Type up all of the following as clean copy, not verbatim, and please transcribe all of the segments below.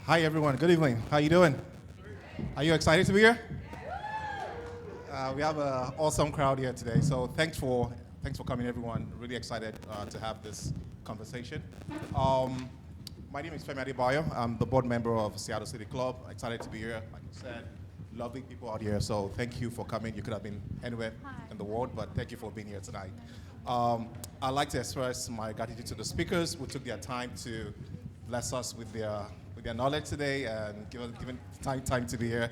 Hi everyone, good evening. How you doing? Are you excited to be here? We have an awesome crowd here today, so thanks for coming everyone. Really excited to have this conversation. My name is Femi Adebayo. I'm the board member of Seattle City Club. Excited to be here. Like you said, lovely people out here, so thank you for coming. You could have been anywhere in the world, but thank you for being here tonight. I'd like to express my gratitude to the speakers who took their time to bless us with their knowledge today and given time to be here.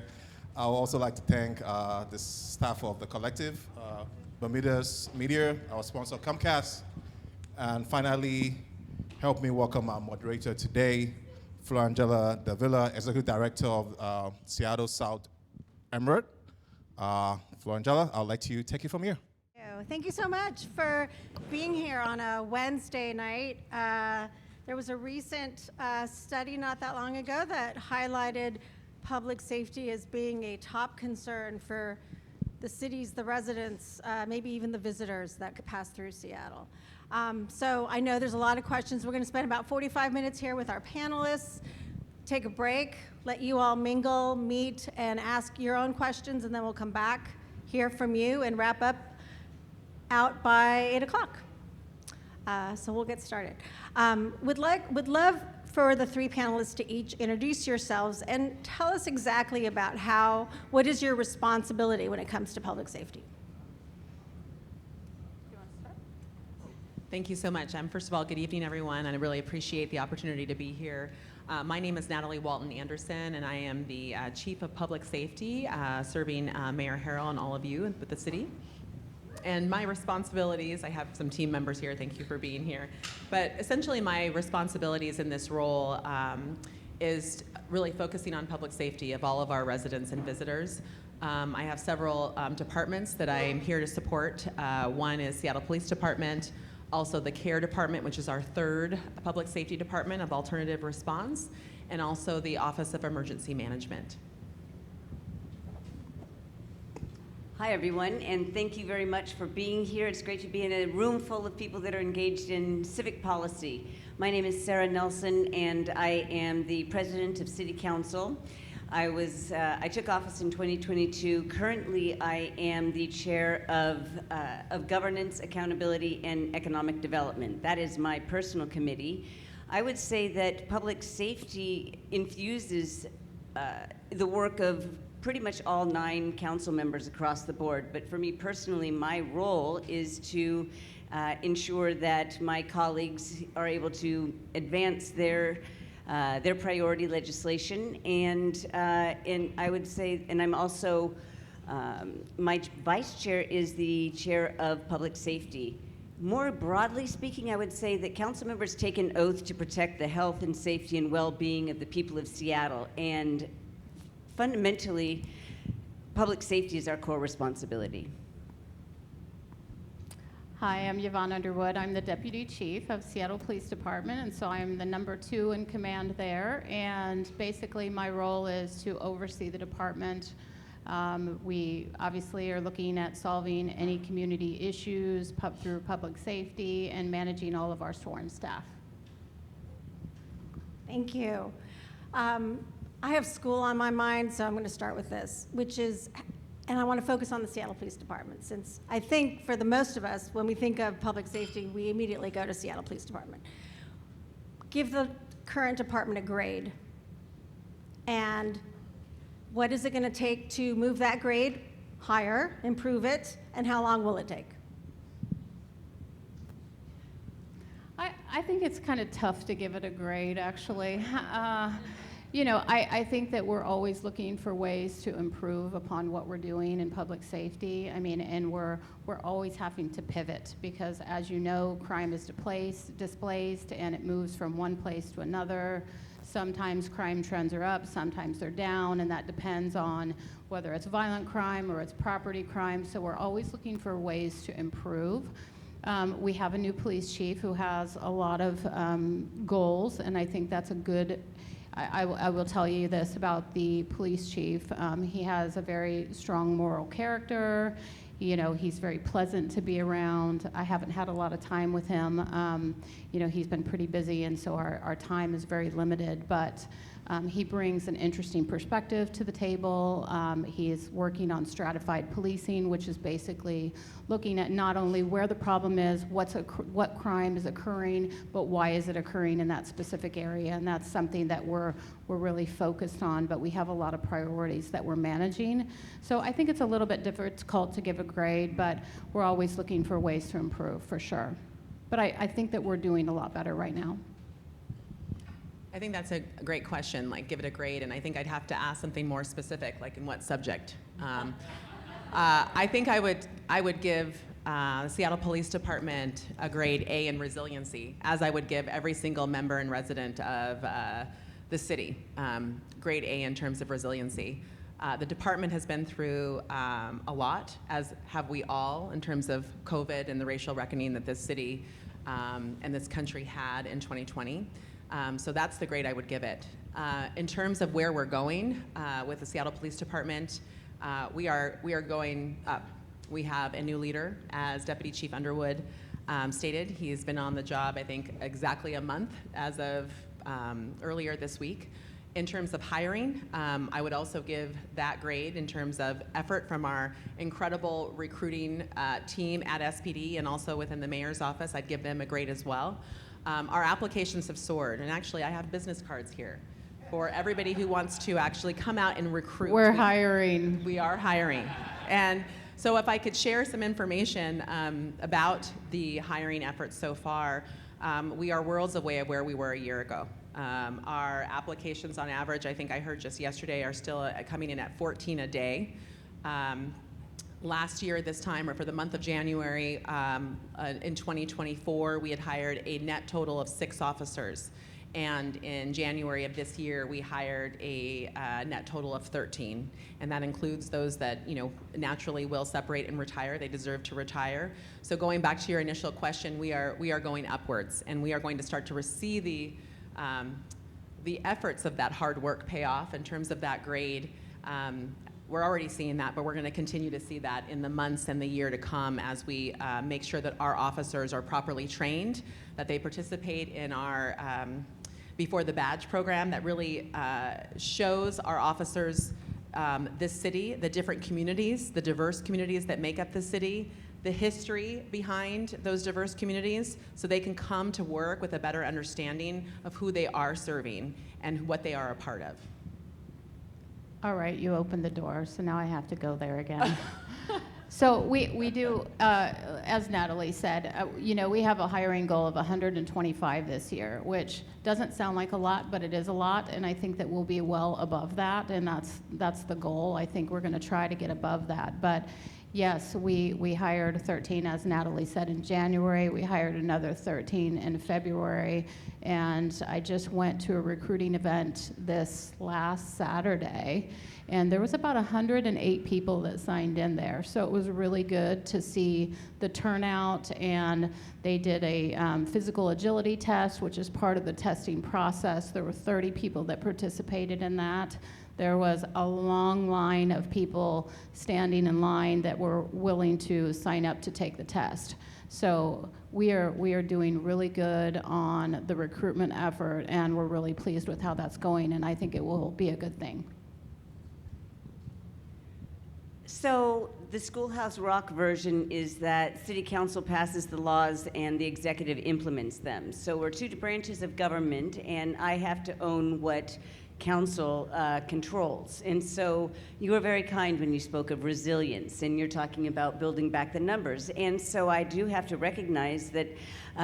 I would also like to thank the staff of the collective, Bermuda's Media, our sponsor Comcast, and finally, help me welcome our moderator today, Florangela Davila, Executive Director of Seattle South Emirate. Florangela, I'll let you take it from here. Thank you so much for being here on a Wednesday night. There was a recent study not that long ago that highlighted public safety as being a top concern for the cities, the residents, maybe even the visitors that could pass through Seattle. So I know there's a lot of questions. We're going to spend about 45 minutes here with our panelists, take a break, let you all mingle, meet, and ask your own questions, and then we'll come back, hear from you, and wrap up out by 8 o'clock. So we'll get started. Would love for the three panelists to each introduce yourselves and tell us exactly about what is your responsibility when it comes to public safety? You want to start? Thank you so much. First of all, good evening, everyone, and I really appreciate the opportunity to be here. My name is Natalie Walton-Anderson, and I am the Chief of Public Safety, serving Mayor Harrell and all of you with the city. And my responsibilities, I have some team members here, thank you for being here, but essentially my responsibilities in this role is really focusing on public safety of all of our residents and visitors. I have several departments that I am here to support. One is Seattle Police Department, also the CARE Department, which is our third public safety department of alternative response, and also the Office of Emergency Management. Hi, everyone, and thank you very much for being here. It's great to be in a room full of people that are engaged in civic policy. My name is Sara Nelson, and I am the president of City Council. I took office in 2022. Currently, I am the chair of Governance, Accountability, and Economic Development. That is my personal committee. I would say that public safety infuses the work of pretty much all 9 council members across the board. But for me personally, my role is to ensure that my colleagues are able to advance their priority legislation. And I would say, and I'm also, my vice chair is the chair of public safety. More broadly speaking, I would say that council members take an oath to protect the health and safety and well-being of the people of Seattle. And fundamentally, public safety is our core responsibility. Hi, I'm Yvonne Underwood. I'm the Deputy Chief of Seattle Police Department, and so I'm the number 2 in command there. And basically, my role is to oversee the department. We obviously are looking at solving any community issues through public safety and managing all of our sworn staff. Thank you. I have school on my mind, so I'm going to start with this, which is, and I want to focus on the Seattle Police Department, since I think for the most of us, when we think of public safety, we immediately go to Seattle Police Department. Give the current department a grade. And what is it going to take to move that grade higher, improve it, and how long will it take? I think it's kind of tough to give it a grade, actually. You know, I think that we're always looking for ways to improve upon what we're doing in public safety. I mean, and we're always having to pivot because, as you know, crime is displaced and it moves from one place to another. Sometimes crime trends are up, sometimes they're down, and that depends on whether it's violent crime or it's property crime. So we're always looking for ways to improve. We have a new police chief who has a lot of goals, and I think that's a good. I will tell you this about the police chief. He has a very strong moral character. He's very pleasant to be around. I haven't had a lot of time with him. He's been pretty busy, and so our time is very limited, but he brings an interesting perspective to the table. He is working on stratified policing, which is basically looking at not only where the problem is, what crime is occurring, but why is it occurring in that specific area, and that's something that we're really focused on, but we have a lot of priorities that we're managing. So I think it's a little bit difficult to give a grade, but we're always looking for ways to improve, for sure. But I think that we're doing a lot better right now. I think that's a great question, like give it a grade, and I think I'd have to ask something more specific, like in what subject. I think I would give the Seattle Police Department a grade A in resiliency, as I would give every single member and resident of the city, grade A in terms of resiliency. The department has been through a lot, as have we all, in terms of COVID and the racial reckoning that this city and this country had in 2020. So that's the grade I would give it. In terms of where we're going with the Seattle Police Department, we are going up. We have a new leader, as Deputy Chief Underwood stated. He's been on the job, I think, exactly a month as of earlier this week. In terms of hiring, I would also give that grade in terms of effort from our incredible recruiting team at SPD and also within the mayor's office. I'd give them a grade as well. Our applications have soared, and actually I have business cards here for everybody who wants to actually come out and recruit. We're hiring. We are hiring. And so if I could share some information about the hiring efforts so far, we are worlds away of where we were a year ago. Our applications on average, I think I heard just yesterday, are still coming in at 14 a day. Last year, this time, or for the month of January in 2024, we had hired a net total of 6 officers. And in January of this year, we hired a net total of 13. And that includes those that, naturally will separate and retire. They deserve to retire. So going back to your initial question, we are going upwards, and we are going to start to receive the efforts of that hard work pay off in terms of that grade. We're already seeing that, but we're going to continue to see that in the months and the year to come as we make sure that our officers are properly trained, that they participate in our Before the Badge program that really shows our officers this city, the different communities, the diverse communities that make up the city, the history behind those diverse communities, so they can come to work with a better understanding of who they are serving and what they are a part of. All right, you opened the door, so now I have to go there again. So we do, as Natalie said, we have a hiring goal of 125 this year, which doesn't sound like a lot, but it is a lot, and I think that we'll be well above that, and that's the goal. I think we're going to try to get above that, but yes, we hired 13, as Natalie said, in January. We hired another 13 in February, and I just went to a recruiting event this last Saturday, and there was about 108 people that signed in there. So it was really good to see the turnout, and they did a physical agility test, which is part of the testing process. There were 30 people that participated in that. There was a long line of people standing in line that were willing to sign up to take the test. So we are doing really good on the recruitment effort, and we're really pleased with how that's going, and I think it will be a good thing. So the Schoolhouse Rock version is that City Council passes the laws and the executive implements them. So we're 2 branches of government, and I have to own what council controls. And so you were very kind when you spoke of resilience, and you're talking about building back the numbers. And so I do have to recognize that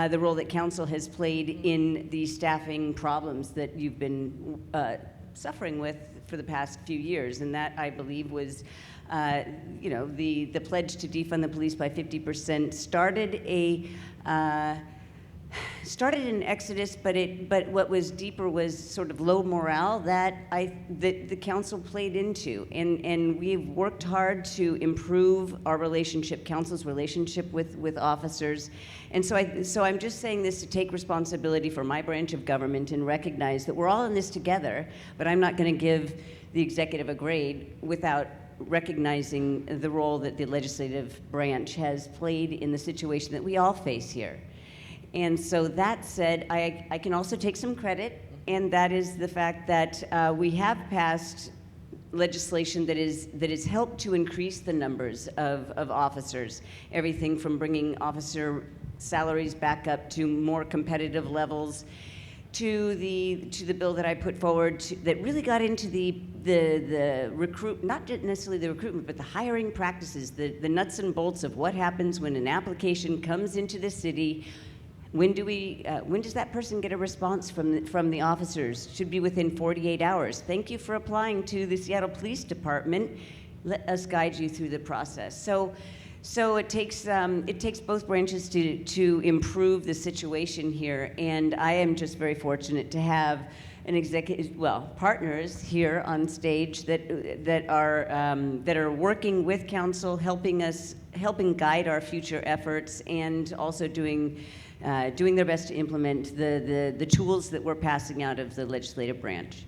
the role that council has played in the staffing problems that you've been suffering with for the past few years. And that, I believe, was the pledge to defund the police by 50% started an exodus, but what was deeper was sort of low morale that the council played into, and we've worked hard to improve our relationship, council's relationship with officers, and so I'm just saying this to take responsibility for my branch of government and recognize that we're all in this together. But I'm not going to give the executive a grade without recognizing the role that the legislative branch has played in the situation that we all face here. And so that said, I can also take some credit, and that is the fact that we have passed legislation that is helped to increase the numbers of officers. Everything from bringing officer salaries back up to more competitive levels, to the bill that I put forward that really got into the not necessarily the recruitment, but the hiring practices, the nuts and bolts of what happens when an application comes into the city. When does that person get a response from the officers? Should be within 48 hours. Thank you for applying to the Seattle Police Department. Let us guide you through the process. So it takes both branches to improve the situation here, and I am just very fortunate to have partners here on stage that are working with council, helping guide our future efforts, and also doing their best to implement the tools that we're passing out of the legislative branch.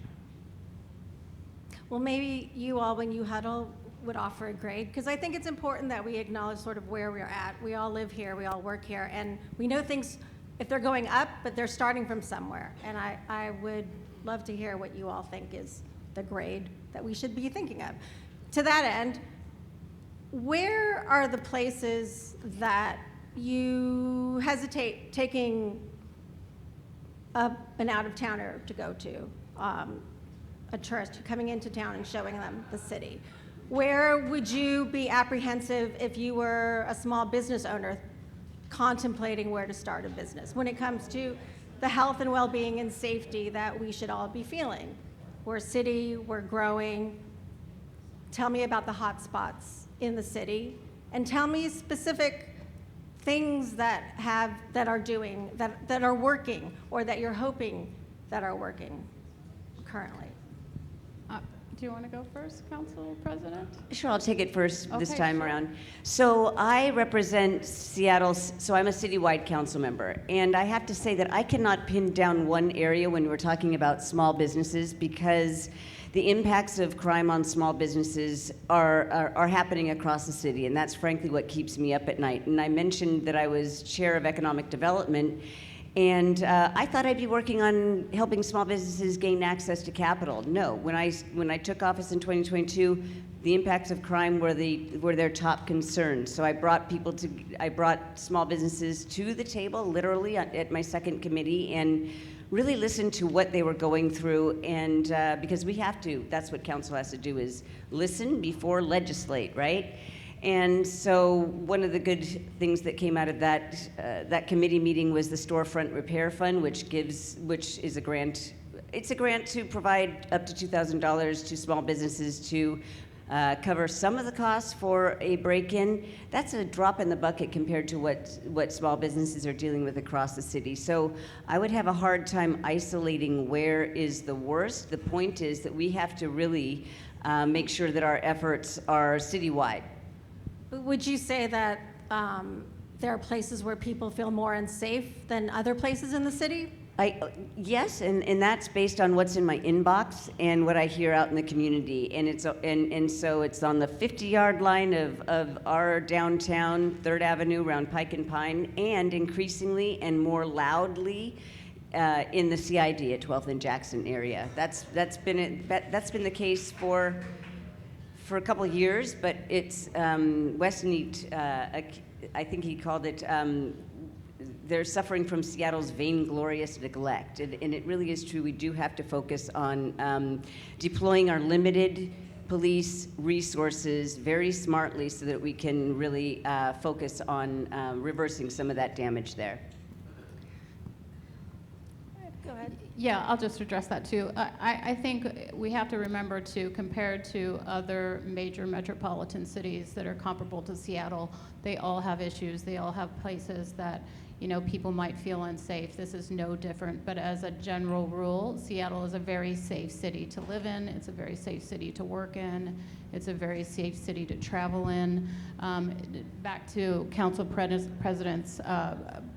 Well, maybe you all, when you huddle, would offer a grade, because I think it's important that we acknowledge sort of where we're at. We all live here, we all work here, and we know things, if they're going up, but they're starting from somewhere. And I would love to hear what you all think is the grade that we should be thinking of. To that end, where are the places that you hesitate taking an out-of-towner to go to, a tourist coming into town and showing them the city? Where would you be apprehensive if you were a small business owner contemplating where to start a business when it comes to the health and well-being and safety that we should all be feeling? We're a city, we're growing. Tell me about the hot spots in the city, and tell me specific things that are working, or that you're hoping that are working currently. Do you want to go first, Council President? Sure, I'll take it first this Okay, time sure. around. So I represent Seattle, so I'm a citywide council member. And I have to say that I cannot pin down one area when we're talking about small businesses, because the impacts of crime on small businesses are happening across the city. And that's frankly what keeps me up at night. And I mentioned that I was chair of economic development. And I thought I'd be working on helping small businesses gain access to capital. No, when I took office in 2022, the impacts of crime were their top concern. So I brought small businesses to the table, literally at my second committee, and really listened to what they were going through. And because we have to, that's what council has to do, is listen before legislate, right? And so one of the good things that came out of that committee meeting was the Storefront Repair Fund, which is a grant. It's a grant to provide up to $2,000 to small businesses to cover some of the costs for a break-in. That's a drop in the bucket compared to what small businesses are dealing with across the city. So I would have a hard time isolating where is the worst. The point is that we have to really make sure that our efforts are citywide. Would you say that there are places where people feel more unsafe than other places in the city? Yes, and that's based on what's in my inbox and what I hear out in the community. And so it's on the 50-yard line of our downtown, 3rd Avenue, around Pike and Pine, and increasingly and more loudly in the CID at 12th and Jackson area. That's been the case for a couple of years, but it's Wes Neat, I think he called it, they're suffering from Seattle's vainglorious neglect. And it really is true. We do have to focus on deploying our limited police resources very smartly so that we can really focus on reversing some of that damage there. Go ahead. Yeah, I'll just address that too. I think we have to remember to, compared to other major metropolitan cities that are comparable to Seattle, they all have issues. They all have places that, people might feel unsafe. This is no different, but as a general rule, Seattle is a very safe city to live in. It's a very safe city to work in. It's a very safe city to travel in. Back to Council President's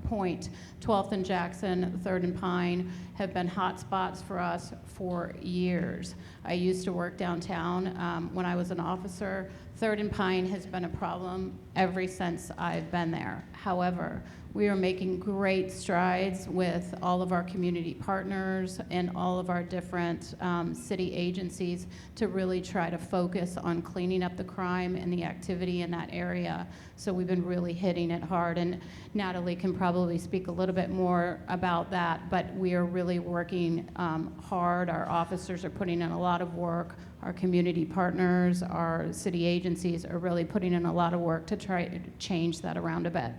point, 12th and Jackson, 3rd and Pine have been hot spots for us for years. I used to work downtown when I was an officer. 3rd and Pine has been a problem ever since I've been there. However, we are making great strides with all of our community partners and all of our different city agencies to really try to focus on cleaning up the crime and the activity in that area. So we've been really hitting it hard, and Natalie can probably speak a little bit more about that, but we are really working hard. Our officers are putting in a lot of work. Our community partners, our city agencies are really putting in a lot of work to try to change that around a bit.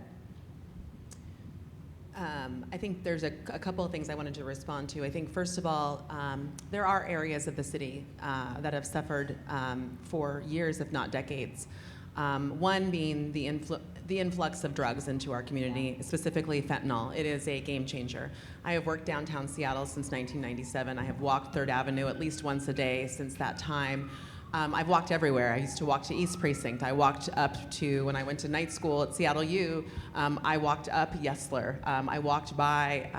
I think there's a couple of things I wanted to respond to. I think, first of all, there are areas of the city that have suffered for years, if not decades. One being the influx of drugs into our community, specifically fentanyl. It is a game changer. I have worked downtown Seattle since 1997. I have walked 3rd Avenue at least once a day since that time. I've walked everywhere. I used to walk to East Precinct. I walked up to, when I went to night school at Seattle U, I walked up Yesler. I walked by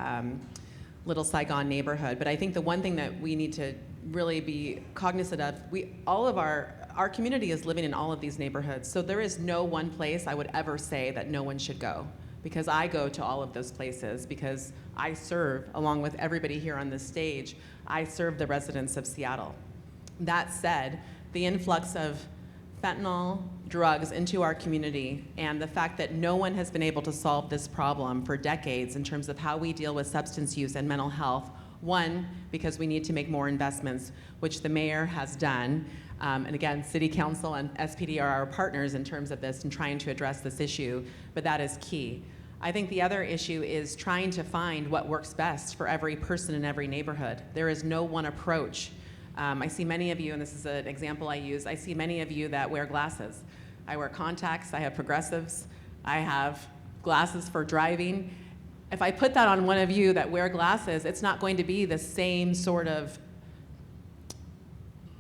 Little Saigon neighborhood. But I think the one thing that we need to really be cognizant of, all of our community is living in all of these neighborhoods. So there is no one place I would ever say that no one should go, because I go to all of those places because I serve, along with everybody here on this stage, I serve the residents of Seattle. That said, the influx of fentanyl drugs into our community and the fact that no one has been able to solve this problem for decades in terms of how we deal with substance use and mental health. One, because we need to make more investments, which the mayor has done. And again, City Council and SPD are our partners in terms of this and trying to address this issue, but that is key. I think the other issue is trying to find what works best for every person in every neighborhood. There is no one approach. I see many of you, and this is an example I use, I see many of you that wear glasses. I wear contacts, I have progressives, I have glasses for driving. If I put that on one of you that wear glasses, it's not going to be the same sort of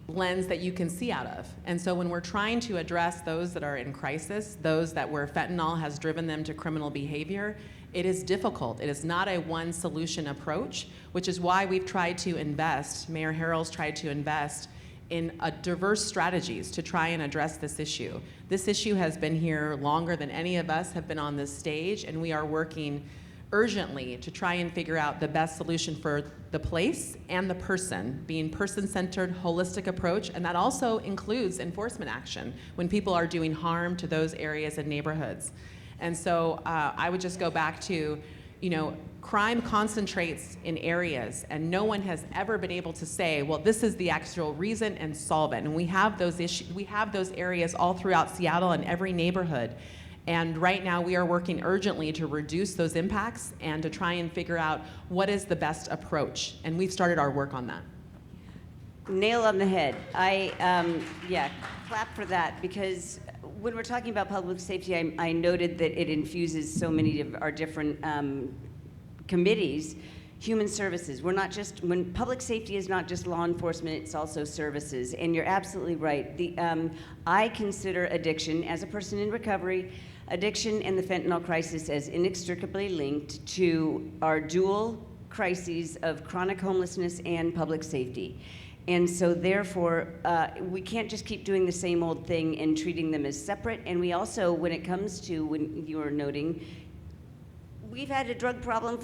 lens that you can see out of. And so when we're trying to address those that are in crisis, those that where fentanyl has driven them to criminal behavior, it is difficult. It is not a one solution approach, which is why we've tried to invest, Mayor Harrell's tried to invest in diverse strategies to try and address this issue. This issue has been here longer than any of us have been on this stage, and we are working urgently to try and figure out the best solution for the place and the person, being person-centered, holistic approach, and that also includes enforcement action when people are doing harm to those areas and neighborhoods. And so I would just go back to, crime concentrates in areas, and no one has ever been able to say, well, this is the actual reason, and solve it. And we have those issues, we have those areas all throughout Seattle and every neighborhood. And right now we are working urgently to reduce those impacts and to try and figure out what is the best approach. And we've started our work on that. Nail on the head. Clap for that, because when we're talking about public safety, I noted that it infuses so many of our different committees. Human services. We're not just, when public safety is not just law enforcement, it's also services. And you're absolutely right. I consider addiction, as a person in recovery, addiction and the fentanyl crisis as inextricably linked to our dual crises of chronic homelessness and public safety. And so therefore, we can't just keep doing the same old thing and treating them as separate. And we also, when it comes to, when you were noting, we've had a drug problem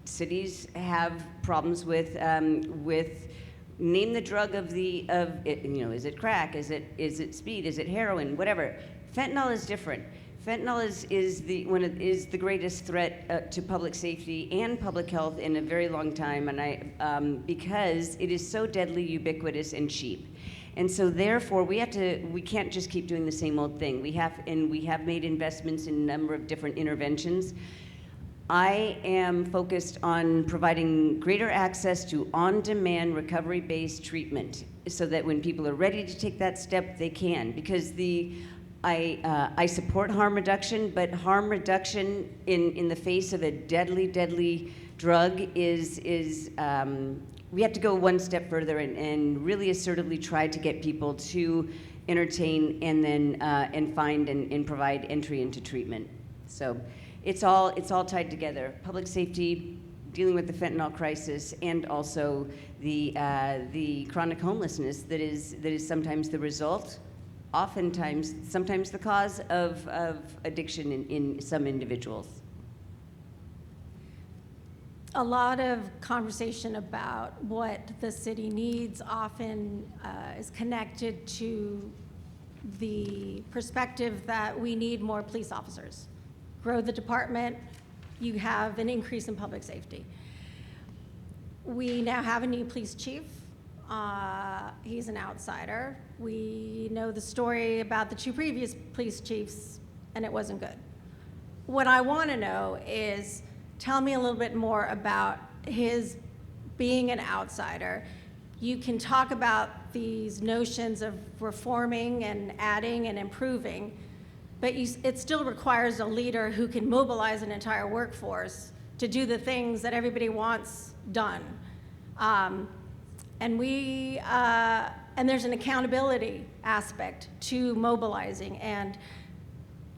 cities have problems with name the drug of it, is it crack, is it speed, is it heroin, whatever. Fentanyl is different. Fentanyl is the greatest threat to public safety and public health in a very long time, and because it is so deadly, ubiquitous, and cheap. And so therefore, we can't just keep doing the same old thing. We have made investments in a number of different interventions. I am focused on providing greater access to on-demand recovery-based treatment so that when people are ready to take that step, they can. Because I support harm reduction, but harm reduction in the face of a deadly drug is we have to go one step further and really assertively try to get people to entertain and then and find and provide entry into treatment. So it's all tied together. Public safety, dealing with the fentanyl crisis, and also the chronic homelessness that is sometimes the result, sometimes the cause of addiction in some individuals. A lot of conversation about what the city needs often is connected to the perspective that we need more police officers. Grow the department, you have an increase in public safety. We now have a new police chief. He's an outsider. We know the story about the 2 previous police chiefs, and it wasn't good. What I want to know is, tell me a little bit more about his being an outsider. You can talk about these notions of reforming and adding and improving, but it still requires a leader who can mobilize an entire workforce to do the things that everybody wants done. And there's an accountability aspect to mobilizing, and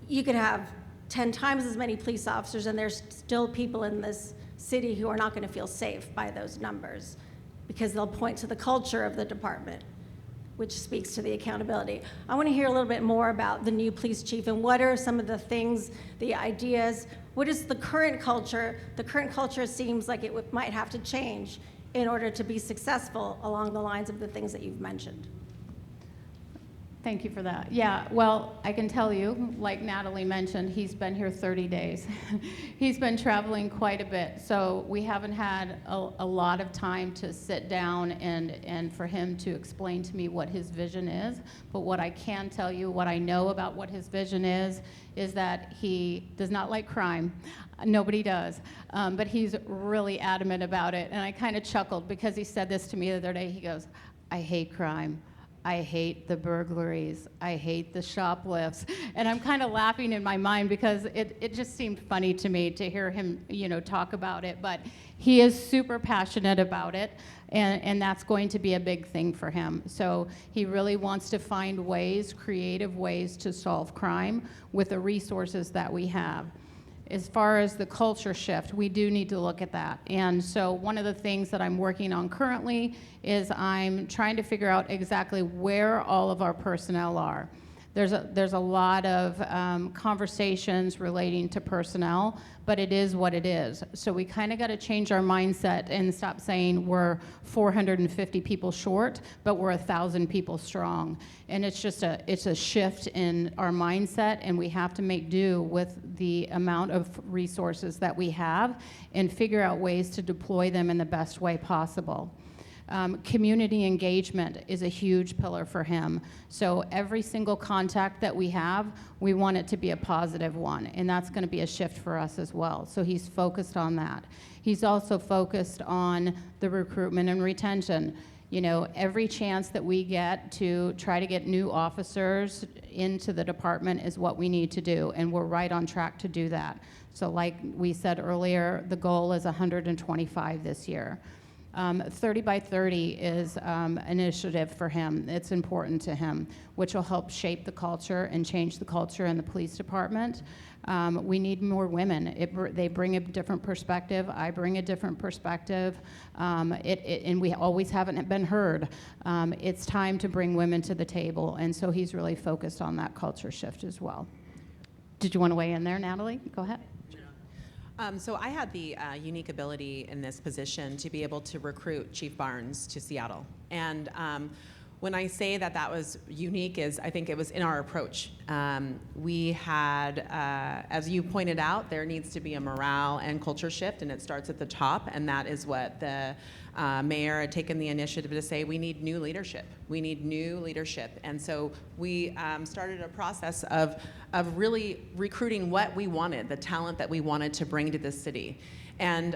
you could have 10 times as many police officers, and there's still people in this city who are not going to feel safe by those numbers because they'll point to the culture of the department, which speaks to the accountability. I want to hear a little bit more about the new police chief and what are some of the things, the ideas. What is the current culture? The current culture seems like it might have to change in order to be successful along the lines of the things that you've mentioned. Thank you for that. Yeah, well, I can tell you, like Natalie mentioned, he's been here 30 days. He's been traveling quite a bit, so we haven't had a lot of time to sit down and for him to explain to me what his vision is. But what I can tell you, what I know about what his vision is that he does not like crime. Nobody does, but he's really adamant about it. And I kind of chuckled because he said this to me the other day. He goes, "I hate crime. I hate the burglaries. I hate the shoplifts." And I'm kind of laughing in my mind because it just seemed funny to me to hear him, talk about it. But he is super passionate about it, and that's going to be a big thing for him. So he really wants to find ways, creative ways to solve crime with the resources that we have. As far as the culture shift, we do need to look at that. And so one of the things that I'm working on currently is I'm trying to figure out exactly where all of our personnel are. There's a lot of conversations relating to personnel, but it is what it is. So we kind of got to change our mindset and stop saying we're 450 people short, but we're 1,000 people strong. And it's a shift in our mindset, and we have to make do with the amount of resources that we have and figure out ways to deploy them in the best way possible. Community engagement is a huge pillar for him. So every single contact that we have, we want it to be a positive one, and that's going to be a shift for us as well. So he's focused on that. He's also focused on the recruitment and retention. Every chance that we get to try to get new officers into the department is what we need to do, and we're right on track to do that. So like we said earlier, the goal is 125 this year. 30 by 30 is an initiative for him. It's important to him, which will help shape the culture and change the culture in the police department. We need more women. They bring a different perspective. I bring a different perspective. And we always haven't been heard. It's time to bring women to the table, and so he's really focused on that culture shift as well. Did you want to weigh in there, Natalie? Go ahead. So I had the unique ability in this position to be able to recruit Chief Barnes to Seattle. And when I say that was unique, I think it was in our approach. We had, as you pointed out, there needs to be a morale and culture shift, and it starts at the top, and that is what the mayor had taken the initiative to say, we need new leadership. We need new leadership. And so we started a process of really recruiting what we wanted, the talent that we wanted to bring to this city. And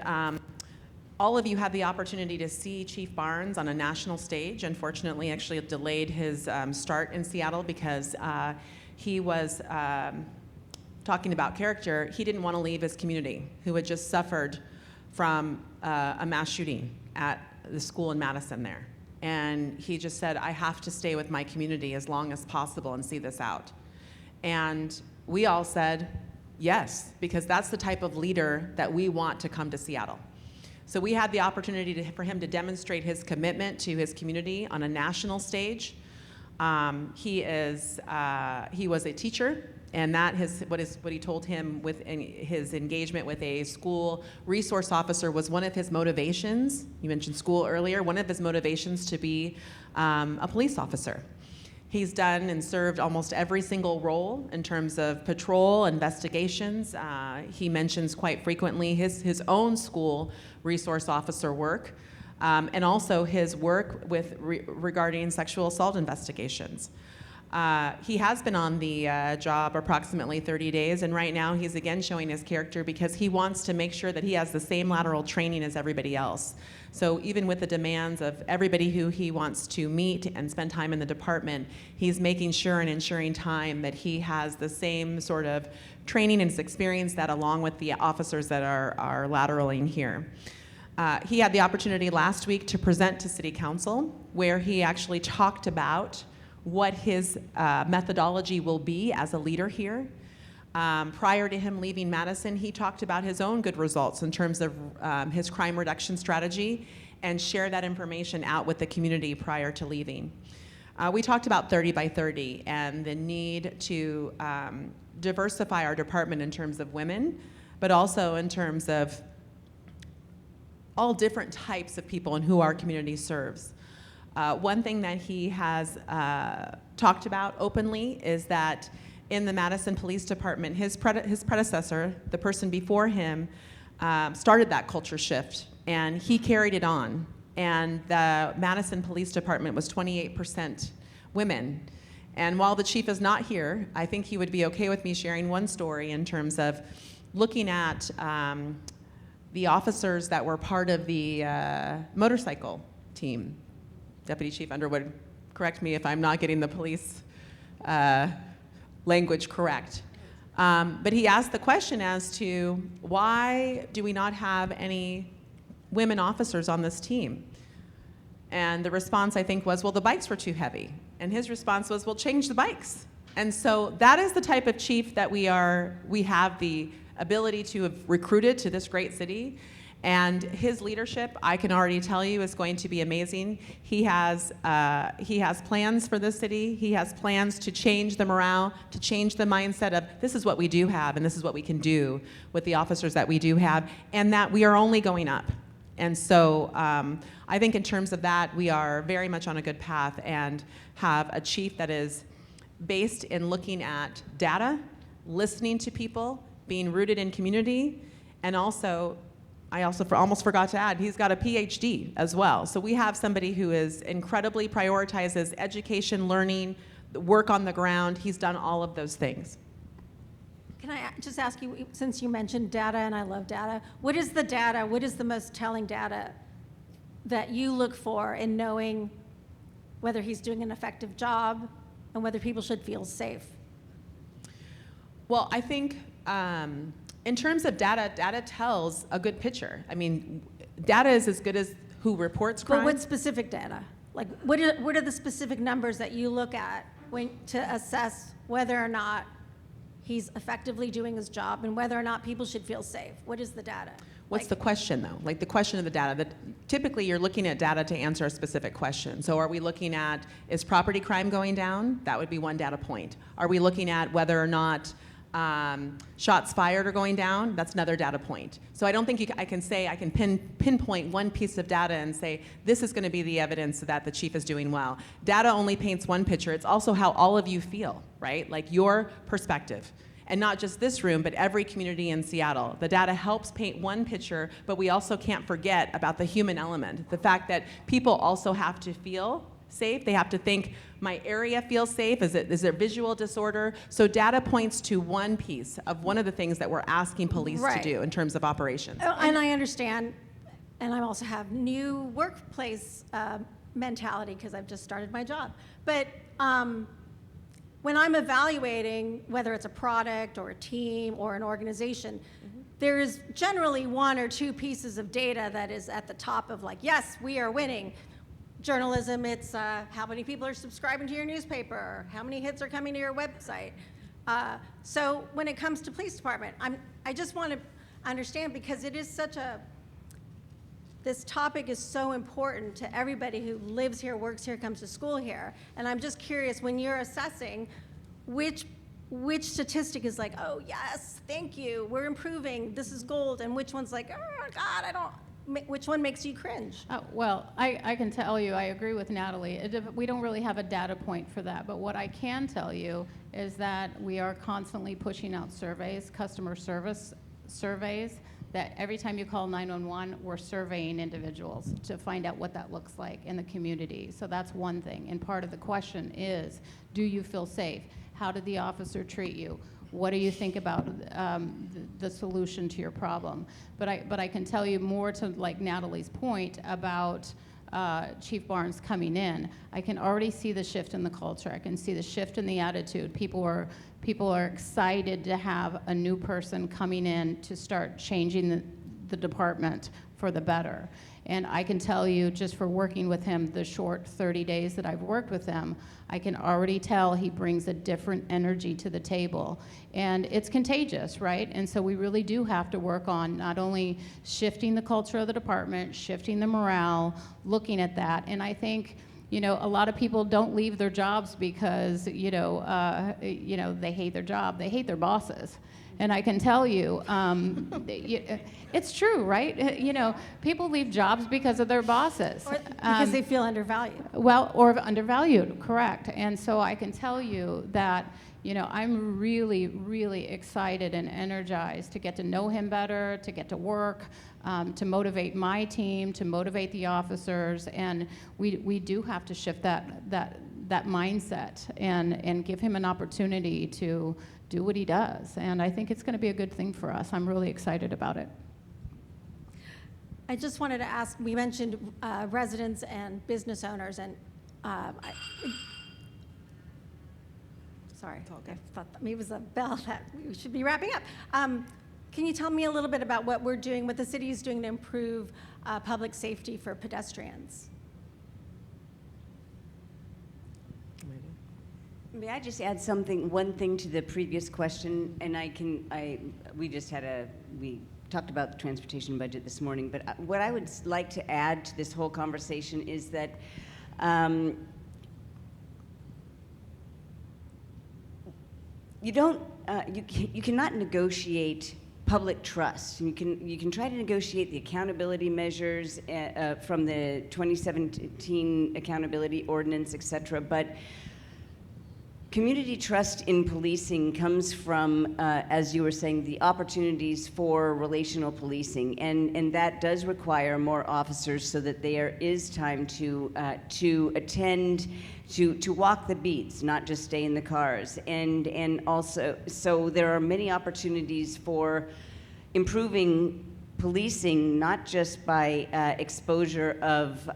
all of you had the opportunity to see Chief Barnes on a national stage. Unfortunately, actually it delayed his start in Seattle because he was talking about character. He didn't want to leave his community, who had just suffered from a mass shooting at the school in Madison there. And he just said, I have to stay with my community as long as possible and see this out. And we all said, yes, because that's the type of leader that we want to come to Seattle. So we had the opportunity for him to demonstrate his commitment to his community on a national stage. He was a teacher, and what he told him with his engagement with a school resource officer was one of his motivations. You mentioned school earlier. One of his motivations to be a police officer. He's done and served almost every single role in terms of patrol, investigations. He mentions quite frequently his own school resource officer work, and also his work regarding sexual assault investigations. He has been on the job approximately 30 days, and right now he's again showing his character because he wants to make sure that he has the same lateral training as everybody else. So even with the demands of everybody who he wants to meet and spend time in the department, he's making sure and ensuring time that he has the same sort of training and experience that along with the officers that are lateraling here. He had the opportunity last week to present to City Council, where he actually talked about what his methodology will be as a leader here. Prior to him leaving Madison, he talked about his own good results in terms of his crime reduction strategy and share that information out with the community prior to leaving. We talked about 30 by 30 and the need to diversify our department in terms of women, but also in terms of all different types of people and who our community serves. One thing that he has talked about openly is that in the Madison Police Department, his predecessor, the person before him, started that culture shift, and he carried it on. And the Madison Police Department was 28% women. And while the chief is not here, I think he would be okay with me sharing one story in terms of looking at the officers that were part of the motorcycle team. Deputy Chief Underwood, correct me if I'm not getting the police language correct. But he asked the question as to why do we not have any women officers on this team? And the response, I think, was, well, the bikes were too heavy. And his response was, well, change the bikes. And so that is the type of chief that we have the ability to have recruited to this great city. And his leadership, I can already tell you, is going to be amazing. He has plans for this city. He has plans to change the morale, to change the mindset of this is what we do have and this is what we can do with the officers that we do have, and that we are only going up. And so I think in terms of that, we are very much on a good path and have a chief that is based in looking at data, listening to people, being rooted in community, and also I also almost forgot to add, he's got a PhD as well. So we have somebody who is incredibly prioritizes education, learning, work on the ground. He's done all of those things. Can I just ask you, since you mentioned data, and I love data, what is the data, what is the most telling data that you look for in knowing whether he's doing an effective job and whether people should feel safe? Well, I think in terms of data, data tells a good picture. I mean, data is as good as who reports crime. But what specific data? Like, what are the specific numbers that you look at to assess whether or not he's effectively doing his job and whether or not people should feel safe? What is the data? What's the question, though? Like the question of the data. That typically, you're looking at data to answer a specific question. So are we looking at, is property crime going down? That would be one data point. Are we looking at whether or not shots fired are going down? That's another data point. So I don't think I can pinpoint one piece of data and say, this is going to be the evidence that the chief is doing well. Data only paints one picture. It's also how all of you feel, right? Like your perspective. And not just this room, but every community in Seattle. The data helps paint one picture, but we also can't forget about the human element. The fact that people also have to feel safe. They have to think, my area feels safe. Is there visual disorder? So data points to one piece of one of the things that we're asking police to do in terms of operations. And I understand, and I also have new workplace mentality because I've just started my job. But when I'm evaluating whether it's a product or a team or an organization, there is generally one or two pieces of data that is at the top of like, yes, we are winning. Journalism, it's how many people are subscribing to your newspaper, or how many hits are coming to your website. So when it comes to police department, I just want to understand, because it is such this topic is so important to everybody who lives here, works here, comes to school here. And I'm just curious, when you're assessing, which statistic is like, oh yes, thank you, we're improving, this is gold, and which one's like, oh God, which one makes you cringe? Well, I can tell you, I agree with Natalie. We don't really have a data point for that, but what I can tell you is that we are constantly pushing out surveys, customer service surveys, that every time you call 911, we're surveying individuals to find out what that looks like in the community. So that's one thing. And part of the question is, do you feel safe? How did the officer treat you? What do you think about the solution to your problem? But I can tell you more to like Natalie's point about Chief Barnes coming in. I can already see the shift in the culture. I can see the shift in the attitude. People are excited to have a new person coming in to start changing the department for the better. And I can tell you, just for working with him the short 30 days that I've worked with him, I can already tell he brings a different energy to the table. And it's contagious, right? And so we really do have to work on not only shifting the culture of the department, shifting the morale, looking at that. And I think, you know, a lot of people don't leave their jobs because, they hate their job. They hate their bosses. And I can tell you, it's true, right? You know, people leave jobs because of their bosses. Or because they feel undervalued. Well, or undervalued, correct. And so I can tell you that, you know, I'm really, really excited and energized to get to know him better, to get to work, to motivate my team, to motivate the officers. And we do have to shift that mindset and give him an opportunity to do what he does. And I think it's going to be a good thing for us. I'm really excited about it. I just wanted to ask, we mentioned residents and business owners, and sorry, I thought that maybe it was a bell that we should be wrapping up. Can you tell me a little bit about what we're doing, what the city is doing to improve public safety for pedestrians? May I just add one thing to the previous question, and we talked about the transportation budget this morning, but what I would like to add to this whole conversation is that you cannot negotiate public trust. You can try to negotiate the accountability measures from the 2017 accountability ordinance, et cetera, but community trust in policing comes from, as you were saying, the opportunities for relational policing, and that does require more officers so that there is time to attend, to walk the beats, not just stay in the cars, and also, so there are many opportunities for improving policing, not just by exposure of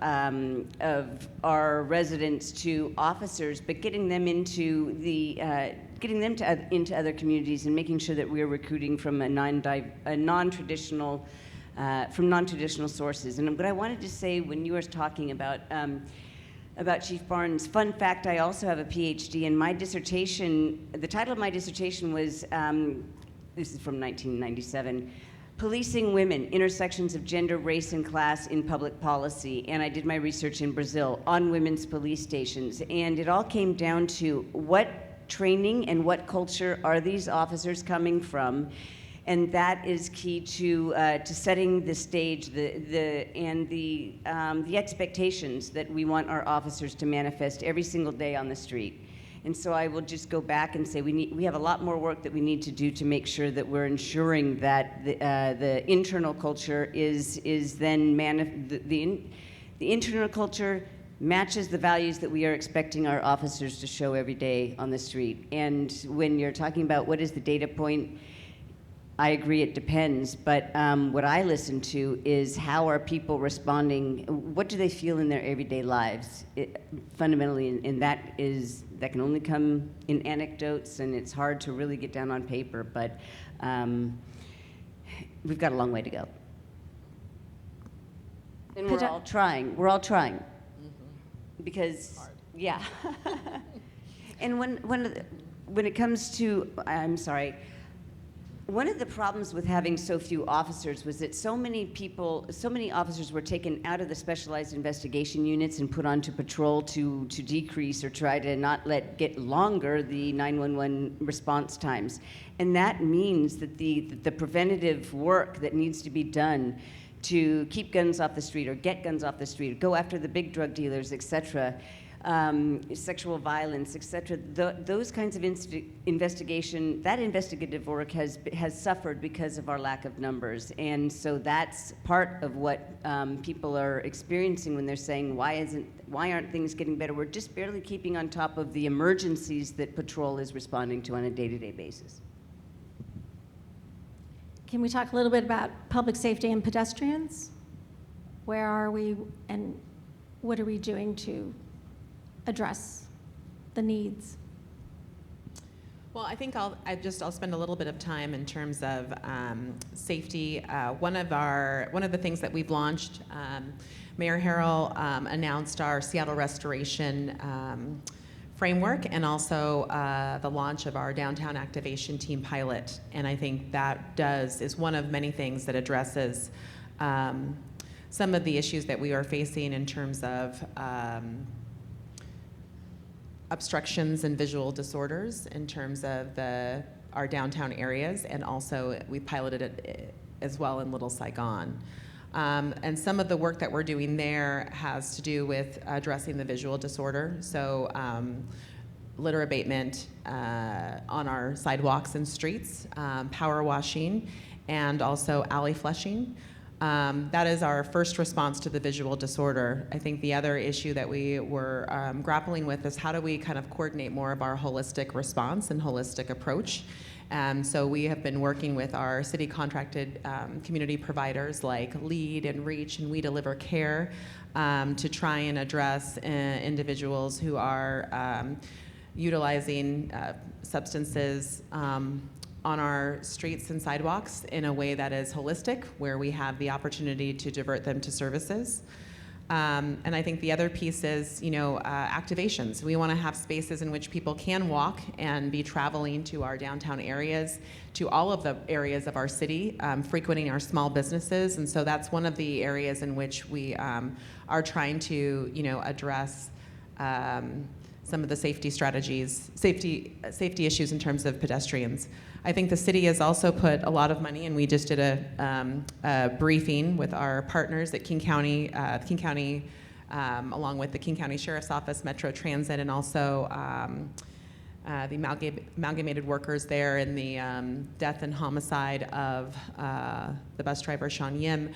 our residents to officers, but getting them into into other communities and making sure that we are recruiting from non-traditional sources. And what I wanted to say when you were talking about Chief Barnes, fun fact: I also have a PhD, and my dissertation, the title of my dissertation was, this is from 1997. Policing Women, Intersections of Gender, Race, and Class in Public Policy. And I did my research in Brazil on women's police stations. And it all came down to what training and what culture are these officers coming from? And that is key to setting the stage and the expectations that we want our officers to manifest every single day on the street. And so I will just go back and say we have a lot more work that we need to do to make sure that we're ensuring that the internal culture is then the internal culture matches the values that we are expecting our officers to show every day on the street. And when you're talking about what is the data point, I agree it depends, but what I listen to is how are people responding, what do they feel in their everyday lives, fundamentally, and that can only come in anecdotes, and it's hard to really get down on paper, but we've got a long way to go. And we're all trying, because, yeah. And when it comes to, I'm sorry, one of the problems with having so few officers was that so many officers were taken out of the specialized investigation units and put onto patrol to decrease or try to not get longer the 911 response times. And that means that the preventative work that needs to be done to keep guns off the street or get guns off the street, or go after the big drug dealers, et cetera, sexual violence, etc. Those kinds of investigation, that investigative work has suffered because of our lack of numbers, and so that's part of what people are experiencing when they're saying, why aren't things getting better? We're just barely keeping on top of the emergencies that patrol is responding to on a day-to-day basis. Can we talk a little bit about public safety and pedestrians? Where are we, and what are we doing to address the needs? Well, I think I'll spend a little bit of time in terms of safety. One of the things that we've launched, Mayor Harrell announced our Seattle Restoration framework, and also the launch of our downtown activation team pilot. And I think that is one of many things that addresses some of the issues that we are facing in terms of obstructions and visual disorders in terms of our downtown areas, and also we piloted it as well in Little Saigon. And some of the work that we're doing there has to do with addressing the visual disorder. So litter abatement on our sidewalks and streets, power washing, and also alley flushing. That is our first response to the visual disorder. I think the other issue that we were grappling with is how do we kind of coordinate more of our holistic response and holistic approach. So we have been working with our city contracted community providers like LEAD and REACH and We Deliver Care to try and address individuals who are utilizing substances on our streets and sidewalks in a way that is holistic, where we have the opportunity to divert them to services. And I think the other piece is, activations. We want to have spaces in which people can walk and be traveling to our downtown areas, to all of the areas of our city, frequenting our small businesses. And so that's one of the areas in which we are trying to, address some of the safety strategies, safety issues in terms of pedestrians. I think the city has also put a lot of money, and we just did a briefing with our partners at King County, along with the King County Sheriff's Office, Metro Transit, and also the amalgamated workers there in the death and homicide of the bus driver, Sean Yim.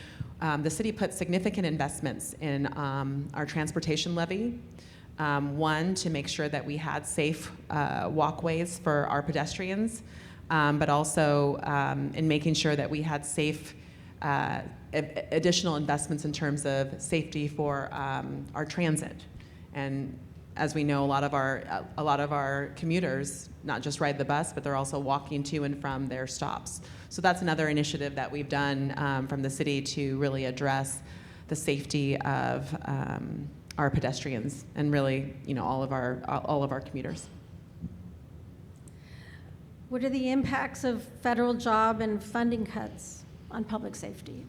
The city put significant investments in our transportation levy. One, to make sure that we had safe walkways for our pedestrians, but also in making sure that we had safe additional investments in terms of safety for our transit. And as we know, a lot of our commuters not just ride the bus, but they're also walking to and from their stops. So that's another initiative that we've done from the city to really address the safety of our pedestrians and really, all of our commuters. What are the impacts of federal job and funding cuts on public safety?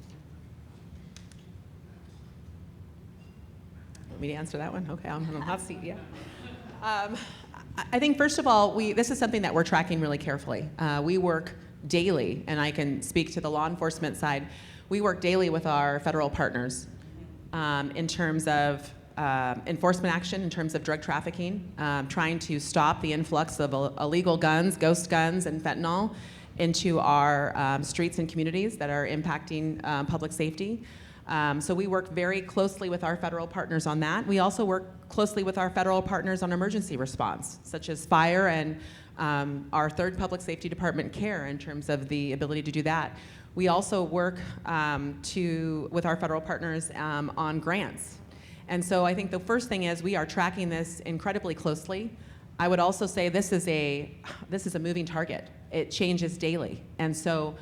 Want me to answer that one? Okay, I'm on the hot seat, yeah. I think first of all, this is something that we're tracking really carefully. We work daily, and I can speak to the law enforcement side. We work daily with our federal partners in terms of enforcement action, in terms of drug trafficking, trying to stop the influx of illegal guns, ghost guns, and fentanyl into our streets and communities that are impacting public safety. So we work very closely with our federal partners on that. We also work closely with our federal partners on emergency response, such as fire and Our third public safety department, CARE, in terms of the ability to do that. We also work with our federal partners on grants. And so I think the first thing is we are tracking this incredibly closely. I would also say this is a moving target. It changes daily. And so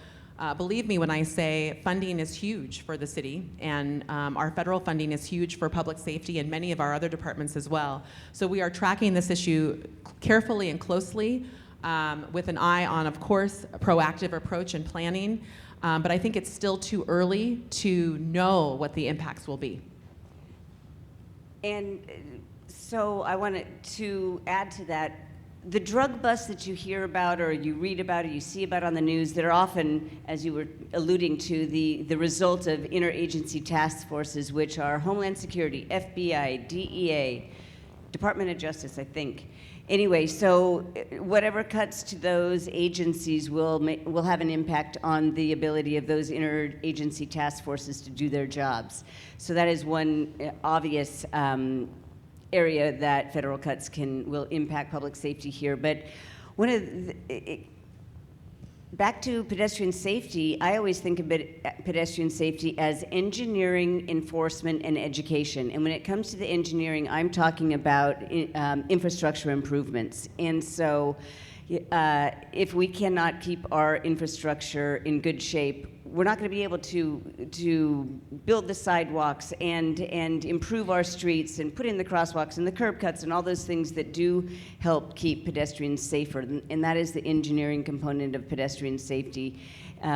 believe me when I say funding is huge for the city, and our federal funding is huge for public safety and many of our other departments as well. So we are tracking this issue carefully and closely with an eye on, of course, a proactive approach and planning. But I think it's still too early to know what the impacts will be. And so I wanted to add to that, the drug busts that you hear about or you read about or you see about on the news that are often, as you were alluding to, the result of interagency task forces, which are Homeland Security, FBI, DEA, Department of Justice, I think. Anyway, so whatever cuts to those agencies will have an impact on the ability of those interagency task forces to do their jobs. So that is one obvious area that federal cuts will impact public safety here. But back to pedestrian safety, I always think of pedestrian safety as engineering, enforcement, and education. And when it comes to the engineering, I'm talking about infrastructure improvements. And so if we cannot keep our infrastructure in good shape, we're not going to be able to build the sidewalks and improve our streets and put in the crosswalks and the curb cuts and all those things that do help keep pedestrians safer. And that is the engineering component of pedestrian safety.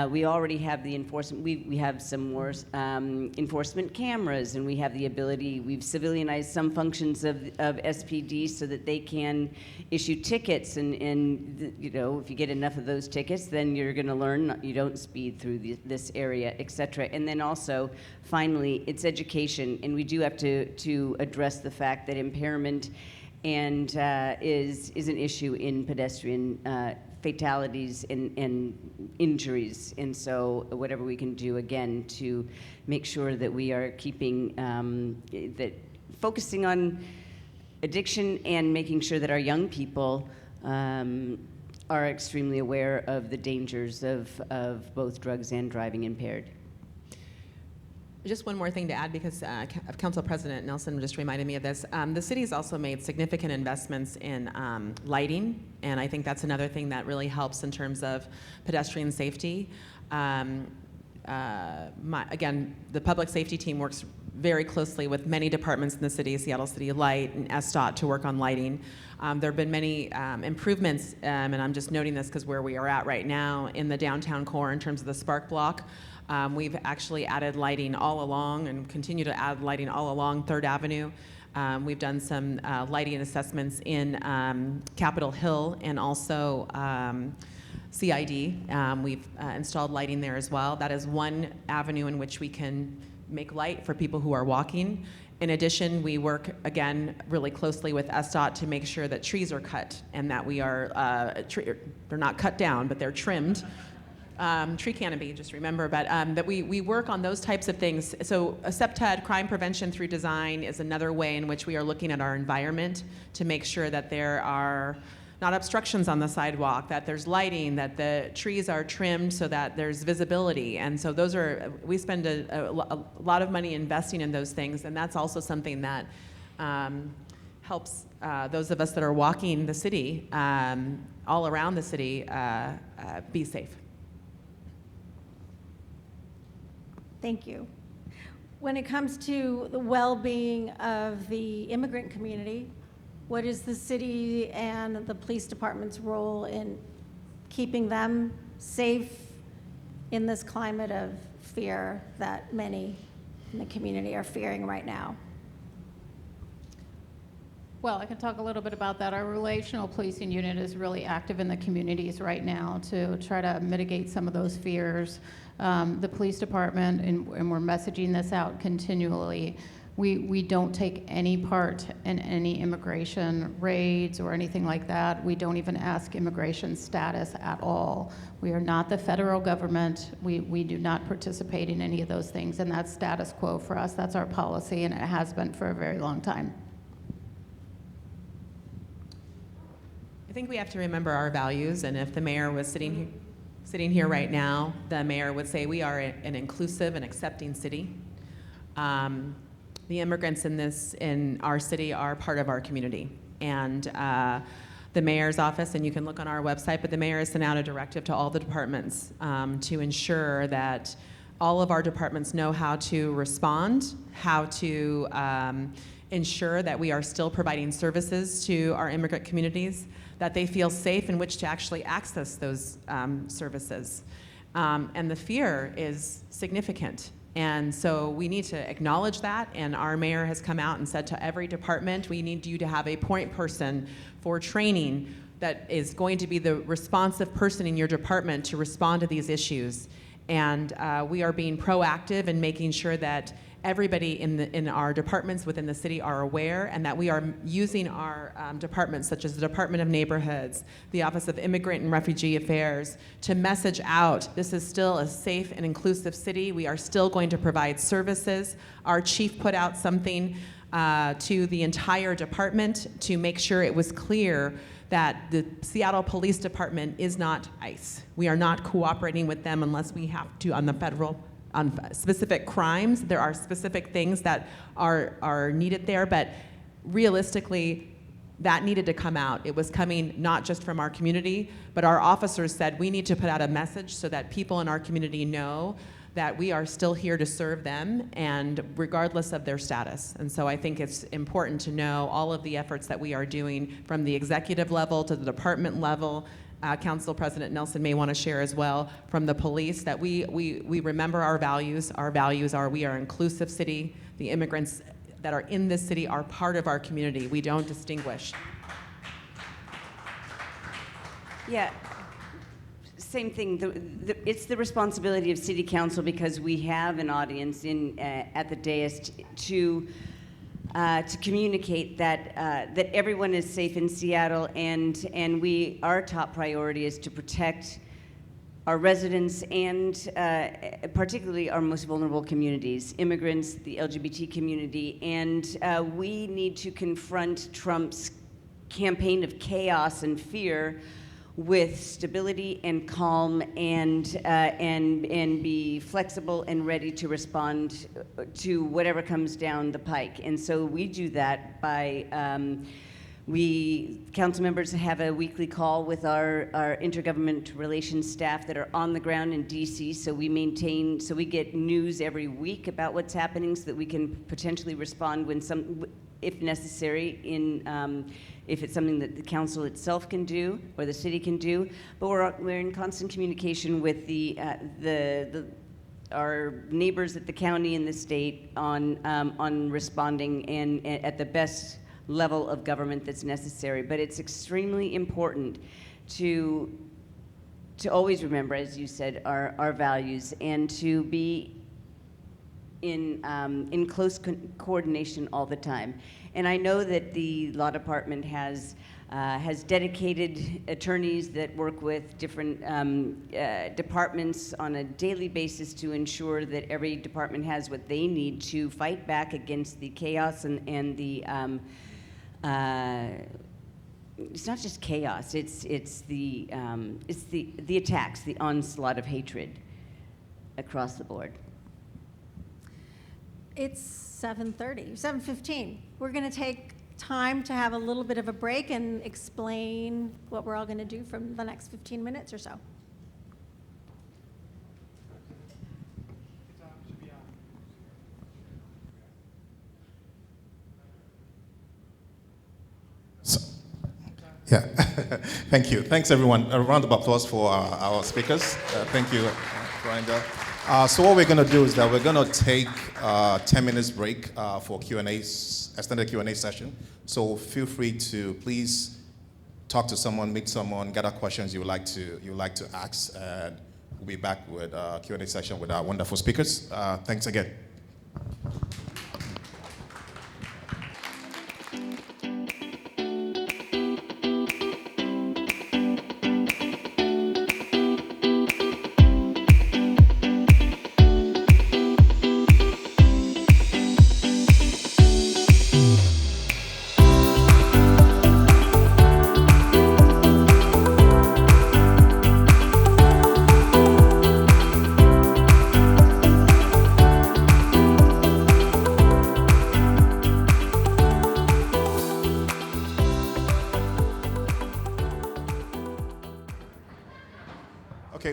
We already have the enforcement. We have some more enforcement cameras, and we have the ability. We've civilianized some functions of SPD so that they can issue tickets. And you know, if you get enough of those tickets, then you're going to learn you don't speed through this area, et cetera. And then also, finally, it's education, and we do have to address the fact that impairment and is an issue in pedestrian fatalities and injuries. And so whatever we can do, again, to make sure that we are keeping, focusing on addiction and making sure that our young people are extremely aware of the dangers of both drugs and driving impaired. Just one more thing to add, because Council President Nelson just reminded me of this. The city's also made significant investments in lighting, and I think that's another thing that really helps in terms of pedestrian safety. Again, the public safety team works very closely with many departments in the city, Seattle City Light and SDOT, to work on lighting. There have been many improvements, and I'm just noting this because where we are at right now in the downtown core in terms of the spark block. We've actually added lighting all along and continue to add lighting all along 3rd Avenue. We've done some lighting assessments in Capitol Hill and also CID. We've installed lighting there as well. That is one avenue in which we can make light for people who are walking. In addition, we work, again, really closely with SDOT to make sure that trees are cut and that we are, they're not cut down, but they're trimmed. Tree canopy, just remember, but that we work on those types of things. So CPTED, crime prevention through design, is another way in which we are looking at our environment to make sure that there are not obstructions on the sidewalk, that there's lighting, that the trees are trimmed so that there's visibility. And so those are, we spend a lot of money investing in those things, and that's also something that helps those of us that are walking the city, all around the city, be safe. Thank you. When it comes to the well-being of the immigrant community, what is the city and the police department's role in keeping them safe in this climate of fear that many in the community are fearing right now? Well, I can talk a little bit about that. Our relational policing unit is really active in the communities right now to try to mitigate some of those fears. The police department, and we're messaging this out continually, we don't take any part in any immigration raids or anything like that. We don't even ask immigration status at all. We are not the federal government. We do not participate in any of those things, and that's status quo for us. That's our policy, and it has been for a very long time. I think we have to remember our values, and if the mayor was sitting here right now, the mayor would say we are an inclusive and accepting city. The immigrants in our city are part of our community, and the mayor's office, and you can look on our website, but the mayor has sent out a directive to all the departments to ensure that all of our departments know how to respond, how to ensure that we are still providing services to our immigrant communities, that they feel safe in which to actually access those services. And the fear is significant. And so we need to acknowledge that, and our mayor has come out and said to every department, we need you to have a point person for training that is going to be the responsive person in your department to respond to these issues. And we are being proactive in making sure that everybody in our departments within the city are aware, and that we are using our departments, such as the Department of Neighborhoods, the Office of Immigrant and Refugee Affairs, to message out, this is still a safe and inclusive city. We are still going to provide services. Our chief put out something to the entire department to make sure it was clear that the Seattle Police Department is not ICE. We are not cooperating with them unless we have to on the federal on specific crimes. There are specific things that are needed there, but realistically, that needed to come out. It was coming not just from our community, but our officers said we need to put out a message so that people in our community know that we are still here to serve them, and regardless of their status. And so I think it's important to know all of the efforts that we are doing from the executive level to the department level. Council President Nelson may want to share as well from the police that we remember our values. Our values are we are an inclusive city. The immigrants that are in this city are part of our community. We don't distinguish. Yeah, same thing. It's the responsibility of City Council, because we have an audience at the dais to communicate that everyone is safe in Seattle, and our top priority is to protect our residents and particularly our most vulnerable communities, immigrants, the LGBT community, and we need to confront Trump's campaign of chaos and fear with stability and calm, and be flexible and ready to respond to whatever comes down the pike. And so we do that by council members have a weekly call with our intergovernment relations staff that are on the ground in DC. So we get news every week about what's happening, so that we can potentially respond if necessary, if it's something that the council itself can do or the city can do. But we're in constant communication with our neighbors at the county and the state on responding and at the best level of government that's necessary. But it's extremely important to always remember, as you said, our values, and to be in close coordination all the time. And I know that the law department has dedicated attorneys that work with different departments on a daily basis to ensure that every department has what they need to fight back against the chaos and the it's not just chaos, it's the attacks, the onslaught of hatred across the board. It's 7:15. We're going to take time to have a little bit of a break and explain what we're all going to do from the next 15 minutes or so. Yeah, thank you. Thanks, everyone. A round of applause for our speakers. Thank you, Brenda. So what we're going to do is that we're going to take a 10 minutes break for extended Q&A session. So feel free to please talk to someone, meet someone, gather questions you would like to ask, and we'll be back with a Q&A session with our wonderful speakers. Thanks again.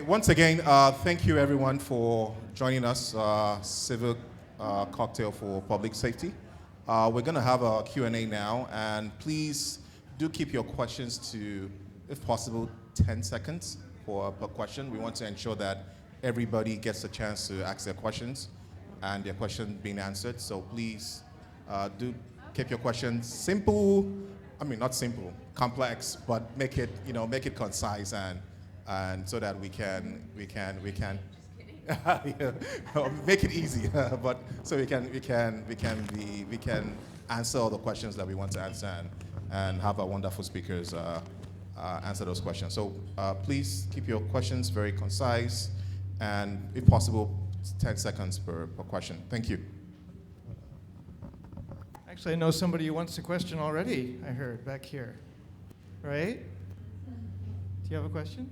once again, thank you everyone for joining us, Civic Cocktail for Public Safety. We're going to have a Q&A now, and please do keep your questions to, if possible, 10 seconds per question. We want to ensure that everybody gets a chance to ask their questions and their question being answered. So please do keep your questions simple. I mean, not simple, complex, but make it concise and so that we can yeah, make it easy, but so we can answer all the questions that we want to answer and have our wonderful speakers answer those questions. So please keep your questions very concise and, if possible, 10 seconds per question. Thank you. Actually, I know somebody who wants a question already, I heard back here. Right? Do you have a question?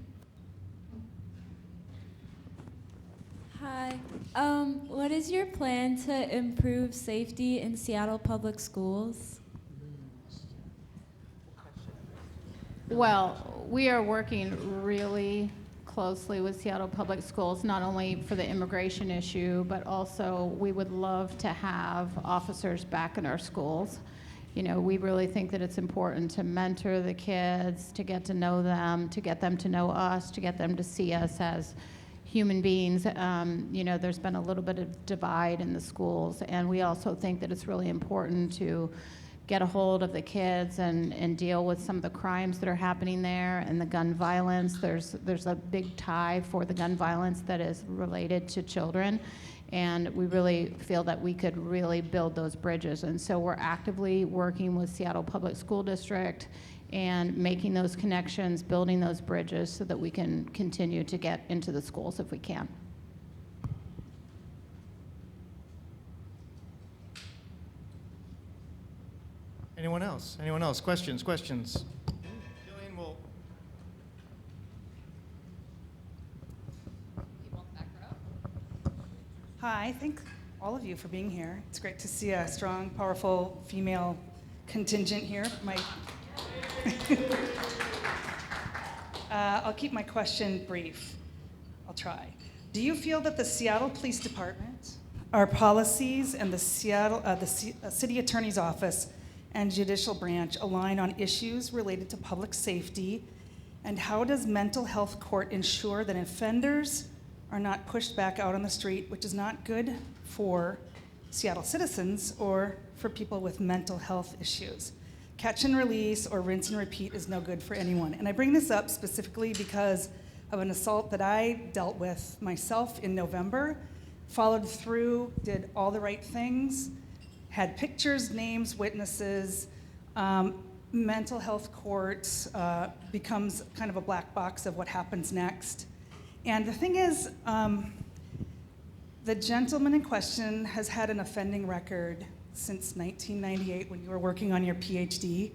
Hi. What is your plan to improve safety in Seattle public schools? Well, we are working really closely with Seattle Public Schools, not only for the immigration issue, but also we would love to have officers back in our schools. You know, we really think that it's important to mentor the kids, to get to know them, to get them to know us, to get them to see us as human beings. You know, there's been a little bit of divide in the schools, and we also think that it's really important to get a hold of the kids and deal with some of the crimes that are happening there and the gun violence. There's a big tie for the gun violence that is related to children, and we really feel that we could really build those bridges. And so we're actively working with Seattle Public School District and making those connections, building those bridges so that we can continue to get into the schools if we can. Anyone else? Anyone else? Questions? Jillian will. Hi, thank all of you for being here. It's great to see a strong, powerful female contingent here. I'll keep my question brief. I'll try. Do you feel that the Seattle Police Department, our policies, and the City Attorney's Office and Judicial Branch align on issues related to public safety? And how does mental health court ensure that offenders are not pushed back out on the street, which is not good for Seattle citizens or for people with mental health issues? Catch and release or rinse and repeat is no good for anyone. And I bring this up specifically because of an assault that I dealt with myself in November, followed through, did all the right things, had pictures, names, witnesses. Mental health court becomes kind of a black box of what happens next. And the thing is, the gentleman in question has had an offending record since 1998 when you were working on your PhD,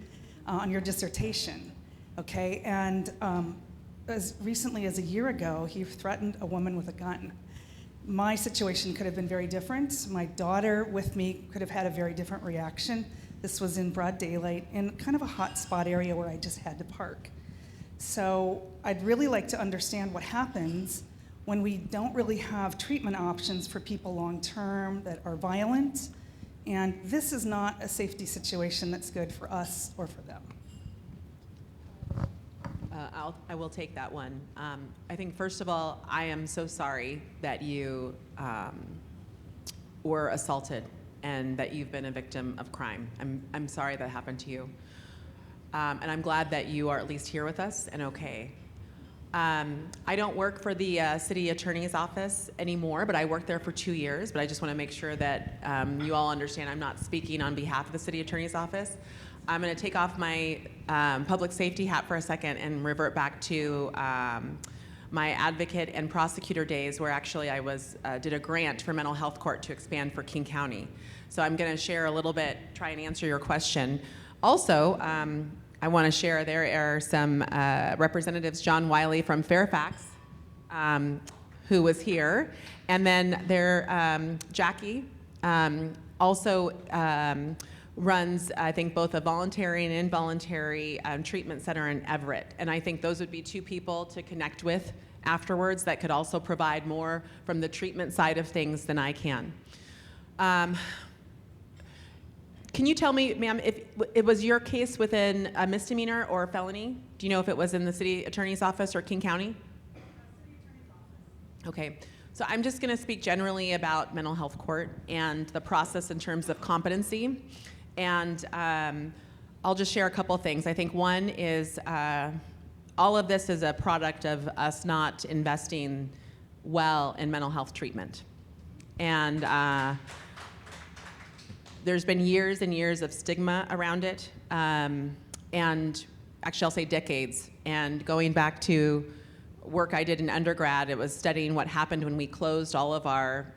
on your dissertation, okay? And as recently as a year ago, he threatened a woman with a gun. My situation could have been very different. My daughter with me could have had a very different reaction. This was in broad daylight in kind of a hot spot area where I just had to park. So I'd really like to understand what happens when we don't really have treatment options for people long-term that are violent. And this is not a safety situation that's good for us or for them. I will take that one. I think, first of all, I am so sorry that you were assaulted and that you've been a victim of crime. I'm sorry that happened to you. And I'm glad that you are at least here with us and okay. I don't work for the city attorney's office anymore, but I worked there for 2 years. But I just want to make sure that you all understand I'm not speaking on behalf of the city attorney's office. I'm going to take off my public safety hat for a second and revert back to my advocate and prosecutor days, where actually I did a grant for mental health court to expand for King County. So I'm going to share a little bit, try and answer your question. Also, I want to share there are some representatives, John Wiley from Fairfax, who was here, and then there Jackie also runs, I think, both a voluntary and involuntary treatment center in Everett. And I think those would be two people to connect with afterwards that could also provide more from the treatment side of things than I can. Can you tell me, ma'am, if it was your case within a misdemeanor or a felony? Do you know if it was in the city attorney's office or King County? Okay, so I'm just going to speak generally about mental health court and the process in terms of competency. And I'll just share a couple things. I think one is all of this is a product of us not investing well in mental health treatment. And there's been years and years of stigma around it, and actually I'll say decades. And going back to work I did in undergrad, it was studying what happened when we closed all of our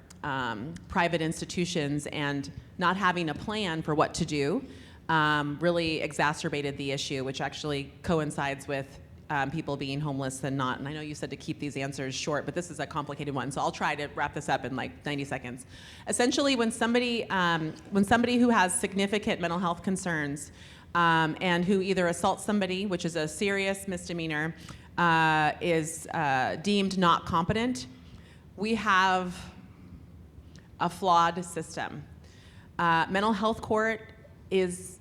private institutions, and not having a plan for what to do really exacerbated the issue, which actually coincides with people being homeless and not. And I know you said to keep these answers short, but this is a complicated one, so I'll try to wrap this up in like 90 seconds. Essentially, when somebody who has significant mental health concerns and who either assaults somebody, which is a serious misdemeanor, is deemed not competent, we have a flawed system. Mental health court is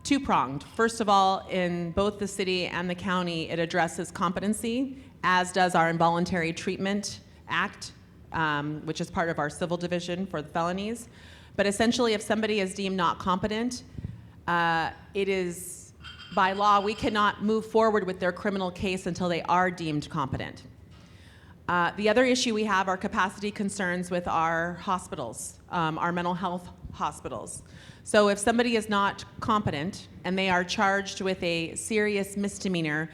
two-pronged. First of all, in both the city and the county, it addresses competency, as does our Involuntary Treatment Act, which is part of our civil division for the felonies. But essentially, if somebody is deemed not competent, it is, by law, we cannot move forward with their criminal case until they are deemed competent. The other issue we have are capacity concerns with our hospitals, our mental health hospitals. So if somebody is not competent and they are charged with a serious misdemeanor,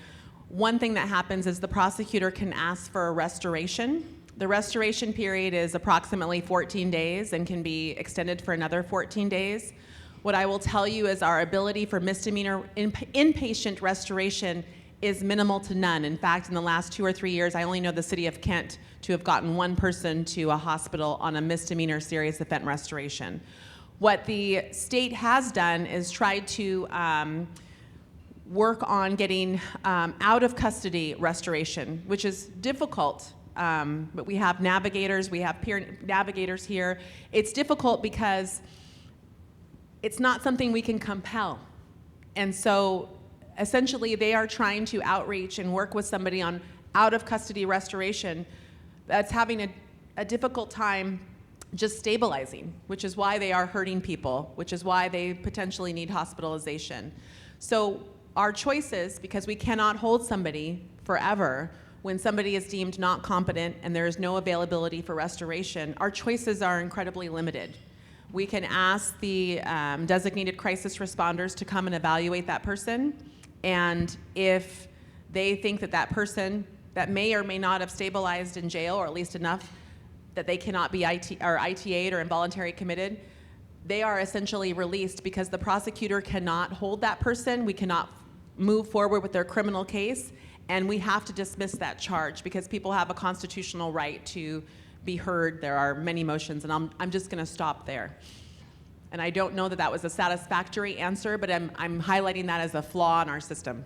one thing that happens is the prosecutor can ask for a restoration. The restoration period is approximately 14 days and can be extended for another 14 days. What I will tell you is our ability for misdemeanor inpatient restoration is minimal to none. In fact, in the last 2 or 3 years, I only know the city of Kent to have gotten one person to a hospital on a misdemeanor serious offense restoration. What the state has done is tried to work on getting out of custody restoration, which is difficult. But we have navigators, we have peer navigators here. It's difficult because it's not something we can compel. And so essentially they are trying to outreach and work with somebody on out of custody restoration that's having a difficult time just stabilizing, which is why they are hurting people, which is why they potentially need hospitalization. So our choices, because we cannot hold somebody forever when somebody is deemed not competent and there is no availability for restoration, our choices are incredibly limited. We can ask the designated crisis responders to come and evaluate that person, and if they think that that person that may or may not have stabilized in jail, or at least enough that they cannot be ITA'd or involuntary committed, they are essentially released because the prosecutor cannot hold that person. We cannot move forward with their criminal case, and we have to dismiss that charge because people have a constitutional right to be heard. There are many motions, and I'm just going to stop there. And I don't know that that was a satisfactory answer, but I'm highlighting that as a flaw in our system.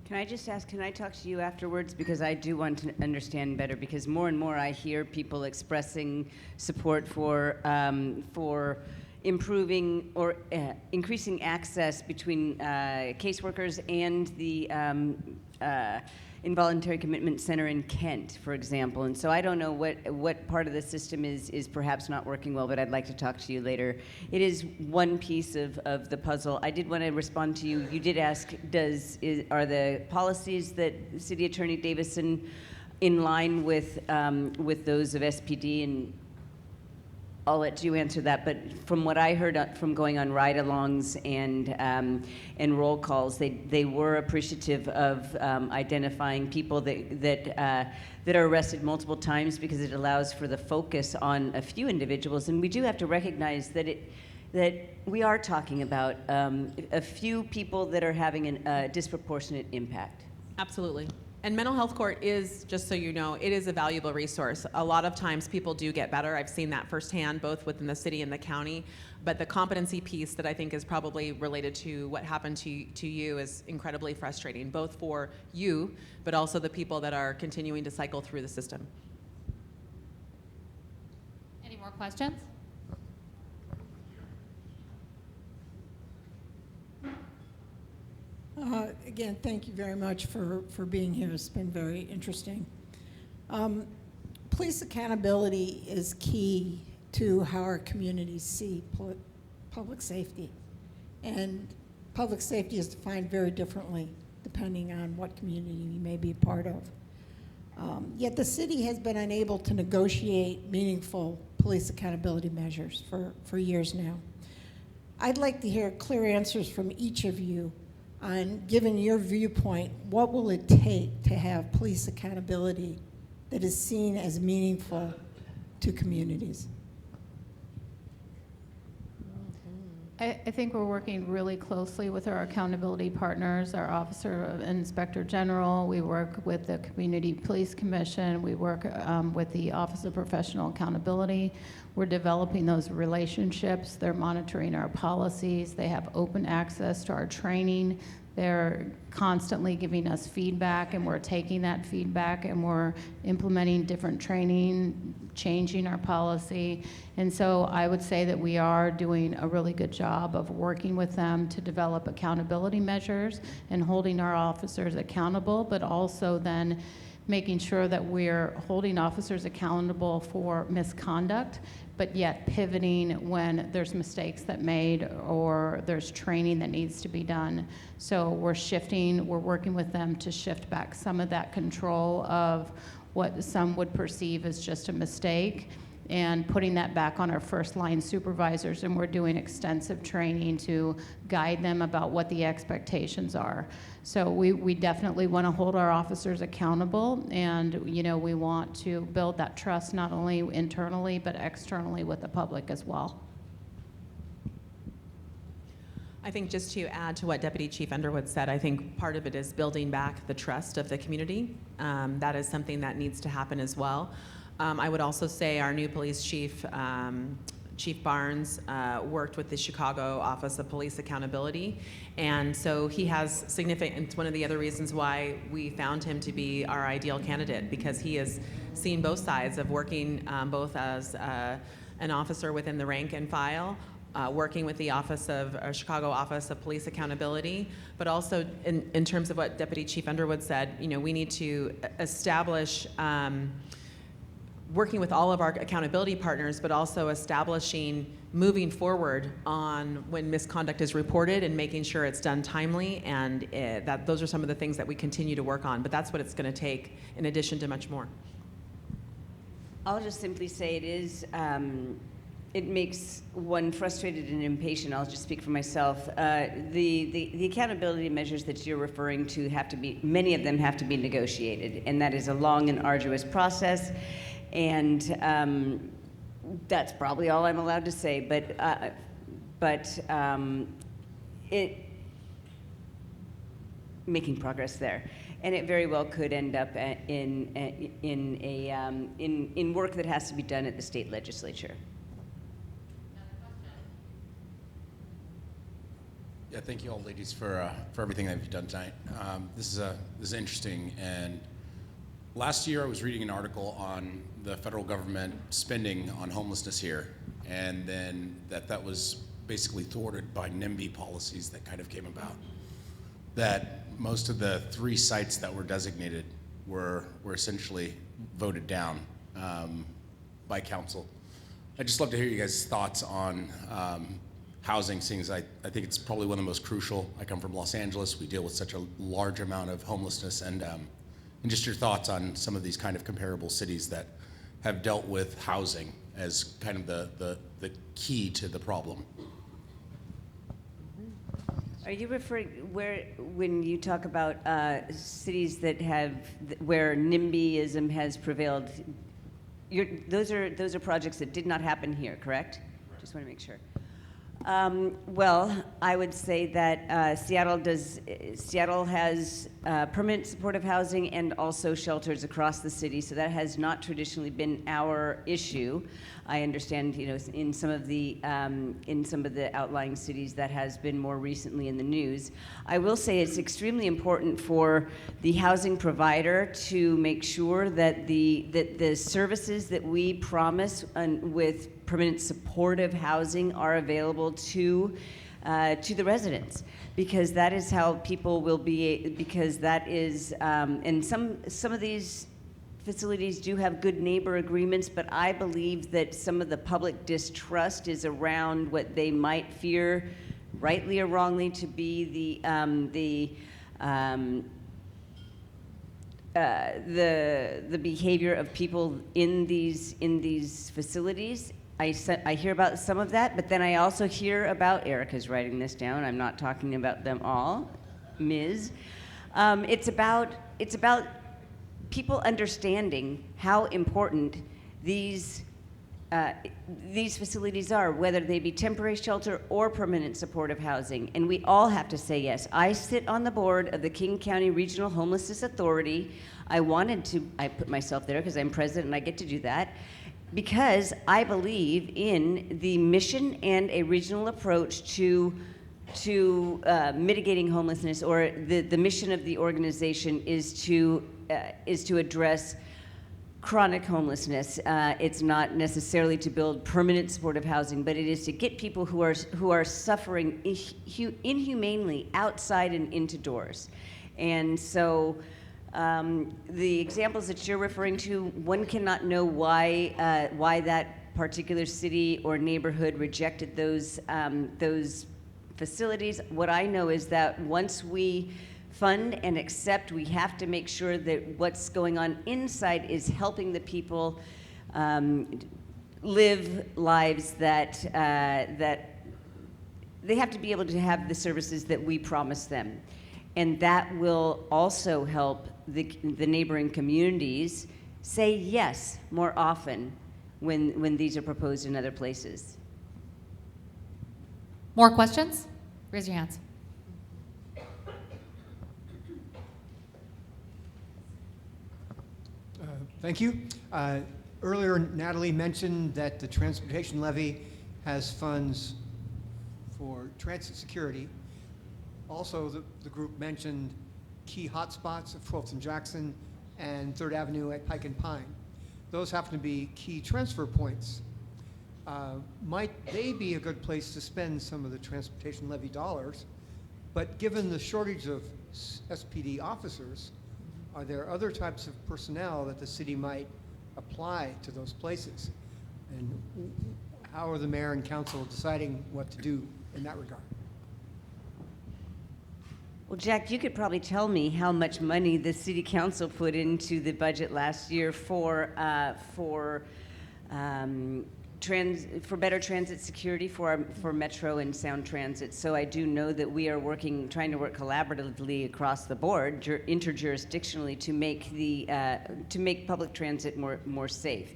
Can I just ask, can I talk to you afterwards? Because I do want to understand better, because more and more I hear people expressing support for improving or increasing access between caseworkers and the Involuntary Commitment Center in Kent, for example. And so I don't know what part of the system is perhaps not working well, but I'd like to talk to you later. It is one piece of the puzzle. I did want to respond to you. You did ask, are the policies that City Attorney Davison in line with those of SPD? And I'll let you answer that, but from what I heard from going on ride-alongs and roll calls, they were appreciative of identifying people that are arrested multiple times, because it allows for the focus on a few individuals. And we do have to recognize that we are talking about a few people that are having a disproportionate impact. Absolutely. And mental health court is, just so you know, it is a valuable resource. A lot of times people do get better. I've seen that firsthand, both within the city and the county. But the competency piece that I think is probably related to what happened to you is incredibly frustrating, both for you, but also the people that are continuing to cycle through the system. Any more questions? Again, thank you very much for being here. It's been very interesting. Police accountability is key to how our communities see public safety. And public safety is defined very differently depending on what community you may be a part of. Yet the city has been unable to negotiate meaningful police accountability measures for years now. I'd like to hear clear answers from each of you on, given your viewpoint, what will it take to have police accountability that is seen as meaningful to communities? I think we're working really closely with our accountability partners, our Officer of Inspector General. We work with the Community Police Commission. We work with the Office of Professional Accountability. We're developing those relationships. They're monitoring our policies. They have open access to our training. They're constantly giving us feedback, and we're taking that feedback and we're implementing different training, changing our policy. And so I would say that we are doing a really good job of working with them to develop accountability measures and holding our officers accountable, but also then making sure that we're holding officers accountable for misconduct, but yet pivoting when there's mistakes that made or there's training that needs to be done. So we're shifting, we're working with them to shift back some of that control of what some would perceive as just a mistake and putting that back on our first line supervisors, and we're doing extensive training to guide them about what the expectations are. So we definitely want to hold our officers accountable, and we want to build that trust not only internally but externally with the public as well. I think just to add to what Deputy Chief Underwood said, I think part of it is building back the trust of the community. That is something that needs to happen as well. I would also say our new police chief, Chief Barnes, worked with the Chicago Office of Police Accountability, and so he has significant, it's one of the other reasons why we found him to be our ideal candidate, because he has seen both sides of working both as an officer within the rank and file, working with the Chicago Office of Police Accountability, but also in terms of what Deputy Chief Underwood said, we need to establish working with all of our accountability partners, but also establishing moving forward on when misconduct is reported and making sure it's done timely, and that those are some of the things that we continue to work on, but that's what it's going to take in addition to much more. I'll just simply say it makes one frustrated and impatient. I'll just speak for myself. The accountability measures that you're referring to many of them have to be negotiated, and that is a long and arduous process. And that's probably all I'm allowed to say. But making progress there, and it very well could end up in work that has to be done at the state legislature. Yeah, thank you all, ladies, for everything that you've done tonight. This is interesting. And last year, I was reading an article on the federal government spending on homelessness here, and then that was basically thwarted by NIMBY policies that kind of came about. That most of the 3 sites that were designated were essentially voted down by council. I'd just love to hear you guys' thoughts on housing, seeing as I think it's probably one of the most crucial. I come from Los Angeles. We deal with such a large amount of homelessness, and just your thoughts on some of these kind of comparable cities that have dealt with housing as kind of the key to the problem. Are you referring when you talk about cities that where NIMBYism has prevailed? Those are projects that did not happen here, correct? Just want to make sure. Well, I would say that Seattle has permanent supportive housing and also shelters across the city, so that has not traditionally been our issue. I understand, in some of the outlying cities that has been more recently in the news. I will say it's extremely important for the housing provider to make sure that the services that we promise with permanent supportive housing are available to the residents, because that is how people will be. Because that is, and some of these facilities do have good neighbor agreements, but I believe that some of the public distrust is around what they might fear, rightly or wrongly, to be the behavior of people in these facilities. I hear about some of that, but then I also hear about, Erica's writing this down, I'm not talking about them all, Ms. It's about people understanding how important these facilities are, whether they be temporary shelter or permanent supportive housing, and we all have to say yes. I sit on the board of the King County Regional Homelessness Authority. I put myself there because I'm president and I get to do that, because I believe in the mission and a regional approach to mitigating homelessness, or the mission of the organization is to address chronic homelessness. It's not necessarily to build permanent supportive housing, but it is to get people who are suffering inhumanely outside and into doors. And so the examples that you're referring to, one cannot know why that particular city or neighborhood rejected those facilities. What I know is that once we fund and accept, we have to make sure that what's going on inside is helping the people live lives that they have to be able to have the services that we promise them. And that will also help the neighboring communities say yes more often when these are proposed in other places. More questions? Raise your hands. Thank you. Earlier, Natalie mentioned that the transportation levy has funds for transit security. Also, the group mentioned key hotspots of 12th and Jackson and 3rd Avenue at Pike and Pine. Those happen to be key transfer points. Might they be a good place to spend some of the transportation levy dollars? But given the shortage of SPD officers, are there other types of personnel that the city might apply to those places? And how are the mayor and council deciding what to do in that regard? Well, Jack, you could probably tell me how much money the city council put into the budget last year for better transit security for Metro and Sound Transit. So I do know that we are trying to work collaboratively across the board, interjurisdictionally, to make public transit more safe.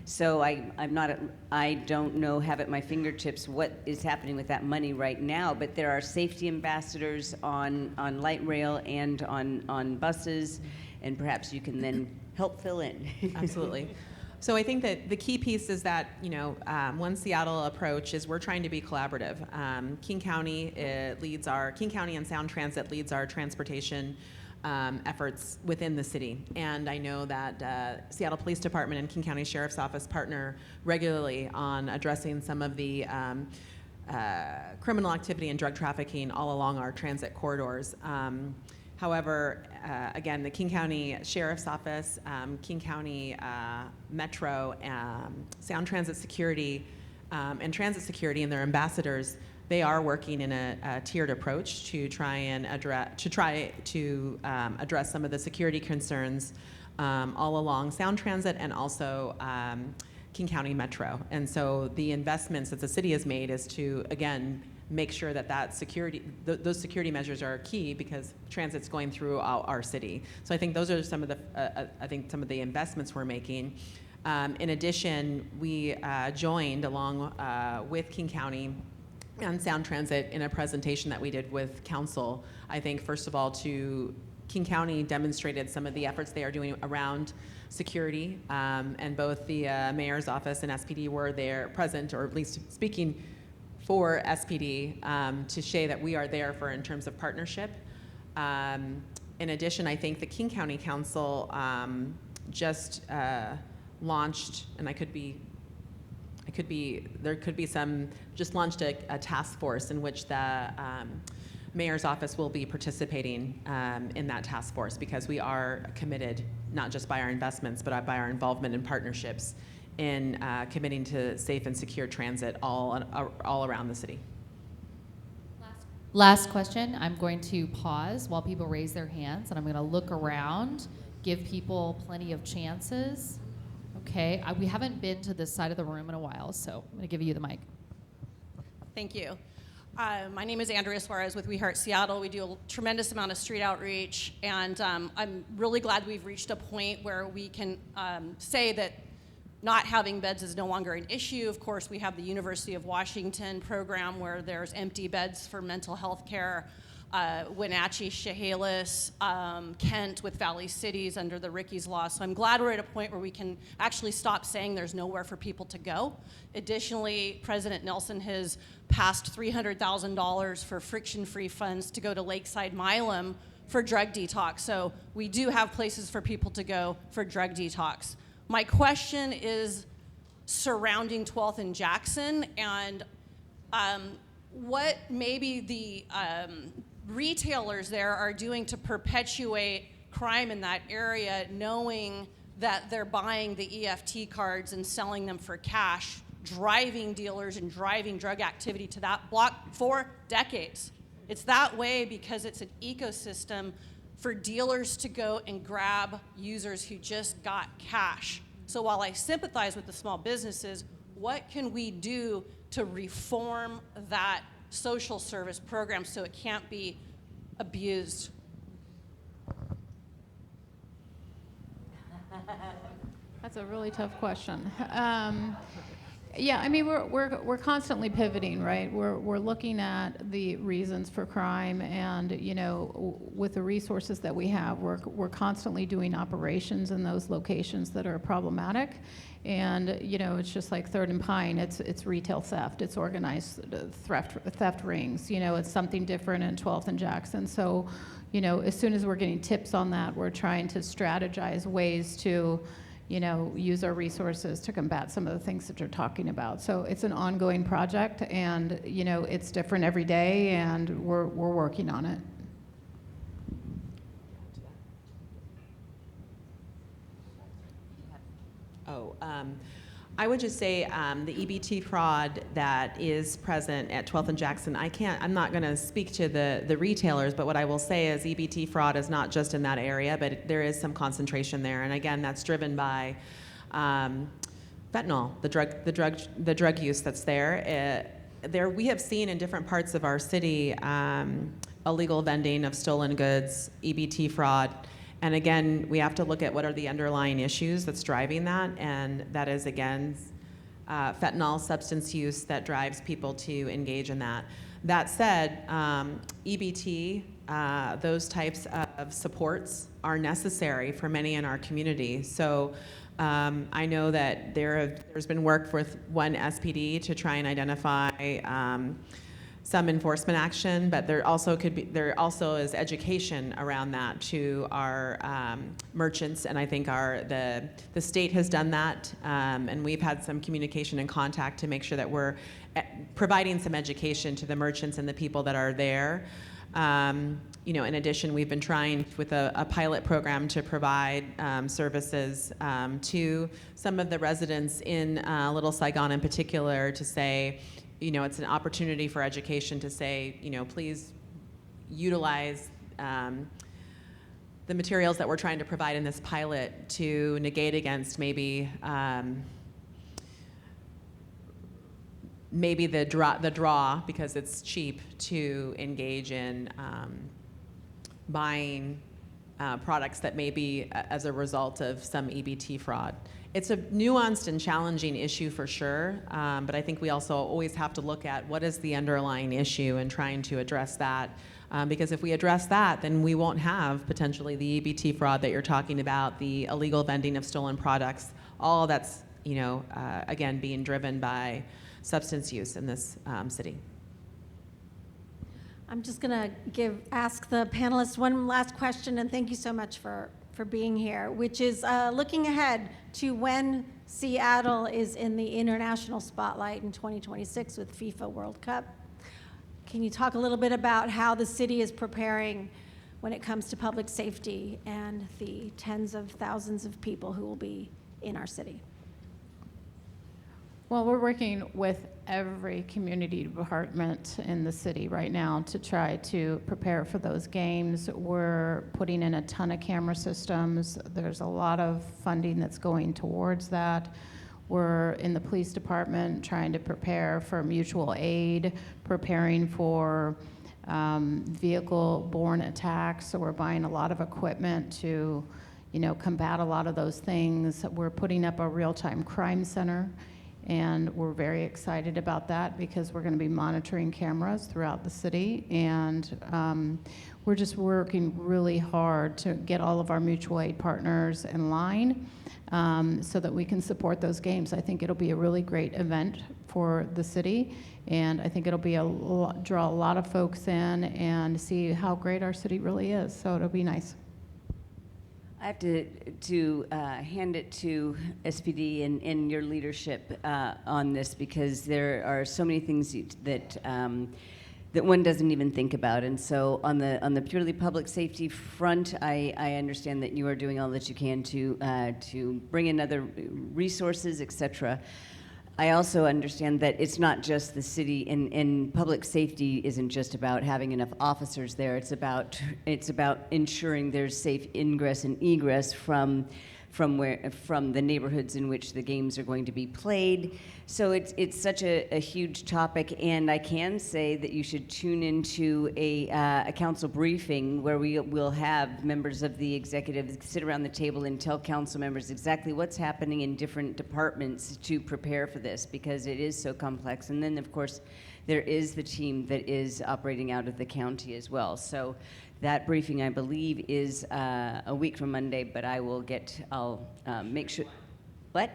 So I don't know, have at my fingertips what is happening with that money right now, but there are safety ambassadors on light rail and on buses, and perhaps you can then help fill in. Absolutely. So I think that the key piece is that, one Seattle approach is we're trying to be collaborative. King County and Sound Transit leads our transportation efforts within the city. And I know that Seattle Police Department and King County Sheriff's Office partner regularly on addressing some of the criminal activity and drug trafficking all along our transit corridors. However, again, the King County Sheriff's Office, King County Metro, Sound Transit Security, and Transit Security and their ambassadors, they are working in a tiered approach to try and address some of the security concerns all along Sound Transit and also King County Metro. And so the investments that the city has made is to, again, make sure that those security measures are key because transit's going through our city. So I think those are some of the investments we're making. In addition, we joined along with King County and sound transit in a presentation that we did with council. I think, first of all, King County demonstrated some of the efforts they are doing around security, and both the mayor's office and SPD were there present, or at least speaking for SPD, to say that we are there for in terms of partnership. In addition, I think the King County Council just launched, and just launched a task force in which the mayor's office will be participating in that task force, because we are committed, not just by our investments, but by our involvement in partnerships in committing to safe and secure transit all around the city. Last question. I'm going to pause while people raise their hands, and I'm going to look around, give people plenty of chances. Okay, we haven't been to this side of the room in a while, so I'm going to give you the mic. Thank you. My name is Andrea Suarez with We Heart Seattle. We do a tremendous amount of street outreach, and I'm really glad we've reached a point where we can say that not having beds is no longer an issue. Of course, we have the University of Washington program where there's empty beds for mental health care. Wenatchee, Chehalis, Kent with Valley Cities under the Ricky's Law. So I'm glad we're at a point where we can actually stop saying there's nowhere for people to go. Additionally, President Nelson has passed $300,000 for friction-free funds to go to Lakeside Milam for drug detox. So we do have places for people to go for drug detox. My question is surrounding 12th and Jackson, and what maybe the retailers there are doing to perpetuate crime in that area, knowing that they're buying the EFT cards and selling them for cash, driving dealers and driving drug activity to that block for decades. It's that way because it's an ecosystem for dealers to go and grab users who just got cash. So while I sympathize with the small businesses, what can we do to reform that social service program so it can't be abused? That's a really tough question. Yeah, I mean, we're constantly pivoting, right? We're looking at the reasons for crime, and you know, with the resources that we have, we're constantly doing operations in those locations that are problematic. And you know, it's just like Third and Pine. It's retail theft. It's organized theft rings. You know, it's something different in 12th and Jackson. So, you know, as soon as we're getting tips on that, we're trying to strategize ways to, you know, use our resources to combat some of the things that you're talking about. So it's an ongoing project, and you know, it's different every day, and we're working on it. I would just say the EBT fraud that is present at 12th and Jackson, I'm not going to speak to the retailers, but what I will say is EBT fraud is not just in that area, but there is some concentration there. And again, that's driven by fentanyl, the drug use that's there. We have seen in different parts of our city illegal vending of stolen goods, EBT fraud. And again, we have to look at what are the underlying issues that's driving that, and that is, again, fentanyl, substance use that drives people to engage in that. That said, EBT, those types of supports are necessary for many in our community. So I know that there's been work with one SPD to try and identify some enforcement action, but there also is education around that to our merchants, and I think the state has done that, and we've had some communication and contact to make sure that we're providing some education to the merchants and the people that are there. You know, in addition, we've been trying with a pilot program to provide services to some of the residents in Little Saigon in particular, to say, you know, it's an opportunity for education to say, you know, please utilize the materials that we're trying to provide in this pilot to negate against maybe the draw because it's cheap to engage in buying products that may be as a result of some EBT fraud. It's a nuanced and challenging issue for sure, but I think we also always have to look at what is the underlying issue and trying to address that. Because if we address that, then we won't have potentially the EBT fraud that you're talking about, the illegal vending of stolen products, all that's, again, being driven by substance use in this city. I'm just going to ask the panelists one last question, and thank you so much for being here, which is looking ahead to when Seattle is in the international spotlight in 2026 with FIFA World Cup. Can you talk a little bit about how the city is preparing when it comes to public safety and the tens of thousands of people who will be in our city? Well, we're working with every community department in the city right now to try to prepare for those games. We're putting in a ton of camera systems. There's a lot of funding that's going towards that. We're in the police department trying to prepare for mutual aid, preparing for vehicle-borne attacks. So we're buying a lot of equipment to, combat a lot of those things. We're putting up a real-time crime center, and we're very excited about that because we're going to be monitoring cameras throughout the city. And we're just working really hard to get all of our mutual aid partners in line so that we can support those games. I think it'll be a really great event for the city, and I think it'll be draw a lot of folks in and see how great our city really is. So it'll be nice. I have to hand it to SPD and your leadership on this, because there are so many things that that one doesn't even think about. And so on the purely public safety front, I understand that you are doing all that you can to bring in other resources, et cetera. I also understand that it's not just the city, and public safety isn't just about having enough officers there. It's about ensuring there's safe ingress and egress from the neighborhoods in which the games are going to be played. So it's such a huge topic, and I can say that you should tune into a council briefing where we will have members of the executive sit around the table and tell council members exactly what's happening in different departments to prepare for this, because it is so complex. And then, of course, there is the team that is operating out of the county as well. So that briefing, I believe, is a week from Monday, but I'll make sure. What?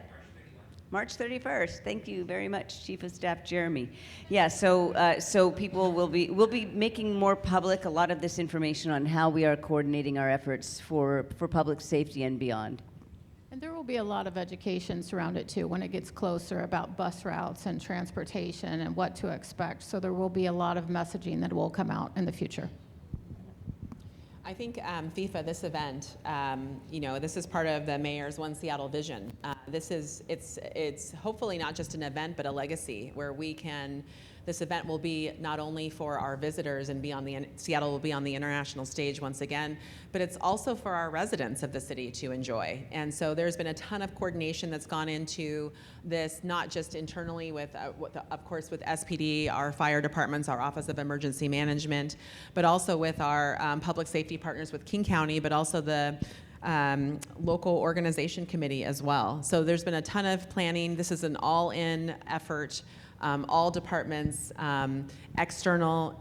March 31st. Thank you very much, Chief of Staff Jeremy. Yeah, so people will be making more public a lot of this information on how we are coordinating our efforts for public safety and beyond. And there will be a lot of education surrounded too when it gets closer about bus routes and transportation and what to expect. So there will be a lot of messaging that will come out in the future. I think FIFA, this event, this is part of the mayor's One Seattle vision. It's hopefully not just an event, but a legacy where this event will be not only for our visitors and Seattle will be on the international stage once again, but it's also for our residents of the city to enjoy. And so there's been a ton of coordination that's gone into this, not just internally with, of course, with SPD, our fire departments, our Office of Emergency Management, but also with our public safety partners with King County, but also the local organization committee as well. So there's been a ton of planning. This is an all-in effort. All departments, external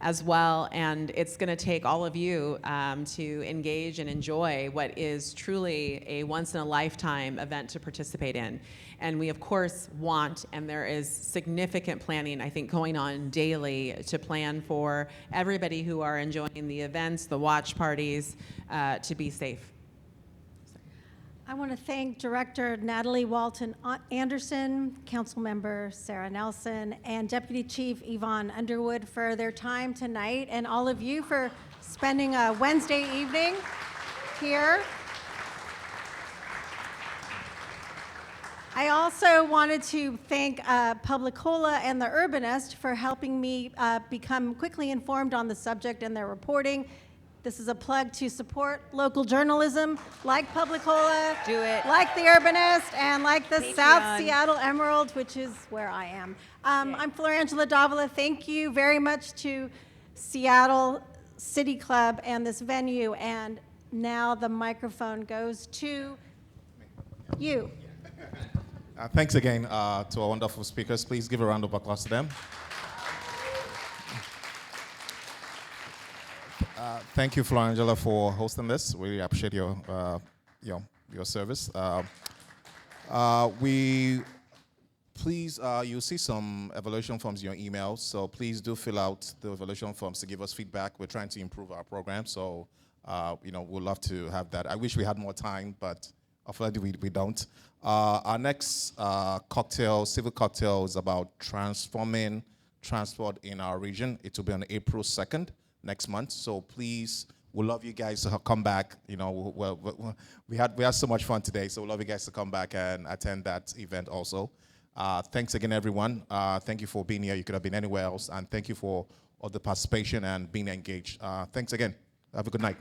as well, and it's going to take all of you to engage and enjoy what is truly a once-in-a-lifetime event to participate in. And we, of course, and there is significant planning, I think, going on daily to plan for everybody who are enjoying the events, the watch parties, to be safe. I want to thank Director Natalie Walton-Anderson, Councilmember Sara Nelson, and Deputy Chief Yvonne Underwood for their time tonight, and all of you for spending a Wednesday evening here. I also wanted to thank Publicola and The Urbanist for helping me become quickly informed on the subject and their reporting. This is a plug to support local journalism like Publicola, Do it. like The Urbanist, and like the Patreon. South Seattle Emerald, which is where I am. I'm Florangela Davila. Thank you very much to Seattle CityClub and this venue. And now the microphone goes to You. Thanks again to our wonderful speakers. Please give a round of applause to them. Thank you, Florangela, for hosting this. Really appreciate your service. You'll see some evaluation forms in your emails, so please do fill out the evaluation forms to give us feedback. We're trying to improve our program, so we'd love to have that. I wish we had more time, but unfortunately we don't. Our next cocktail, Civic Cocktail, is about transforming transport in our region. It will be on April 2nd, next month, so please, we'd love you guys to come back. We had so much fun today, so we'd love you guys to come back and attend that event also. Thanks again, everyone. Thank you for being here. You could have been anywhere else, and thank you for all the participation and being engaged. Thanks again. Have a good night.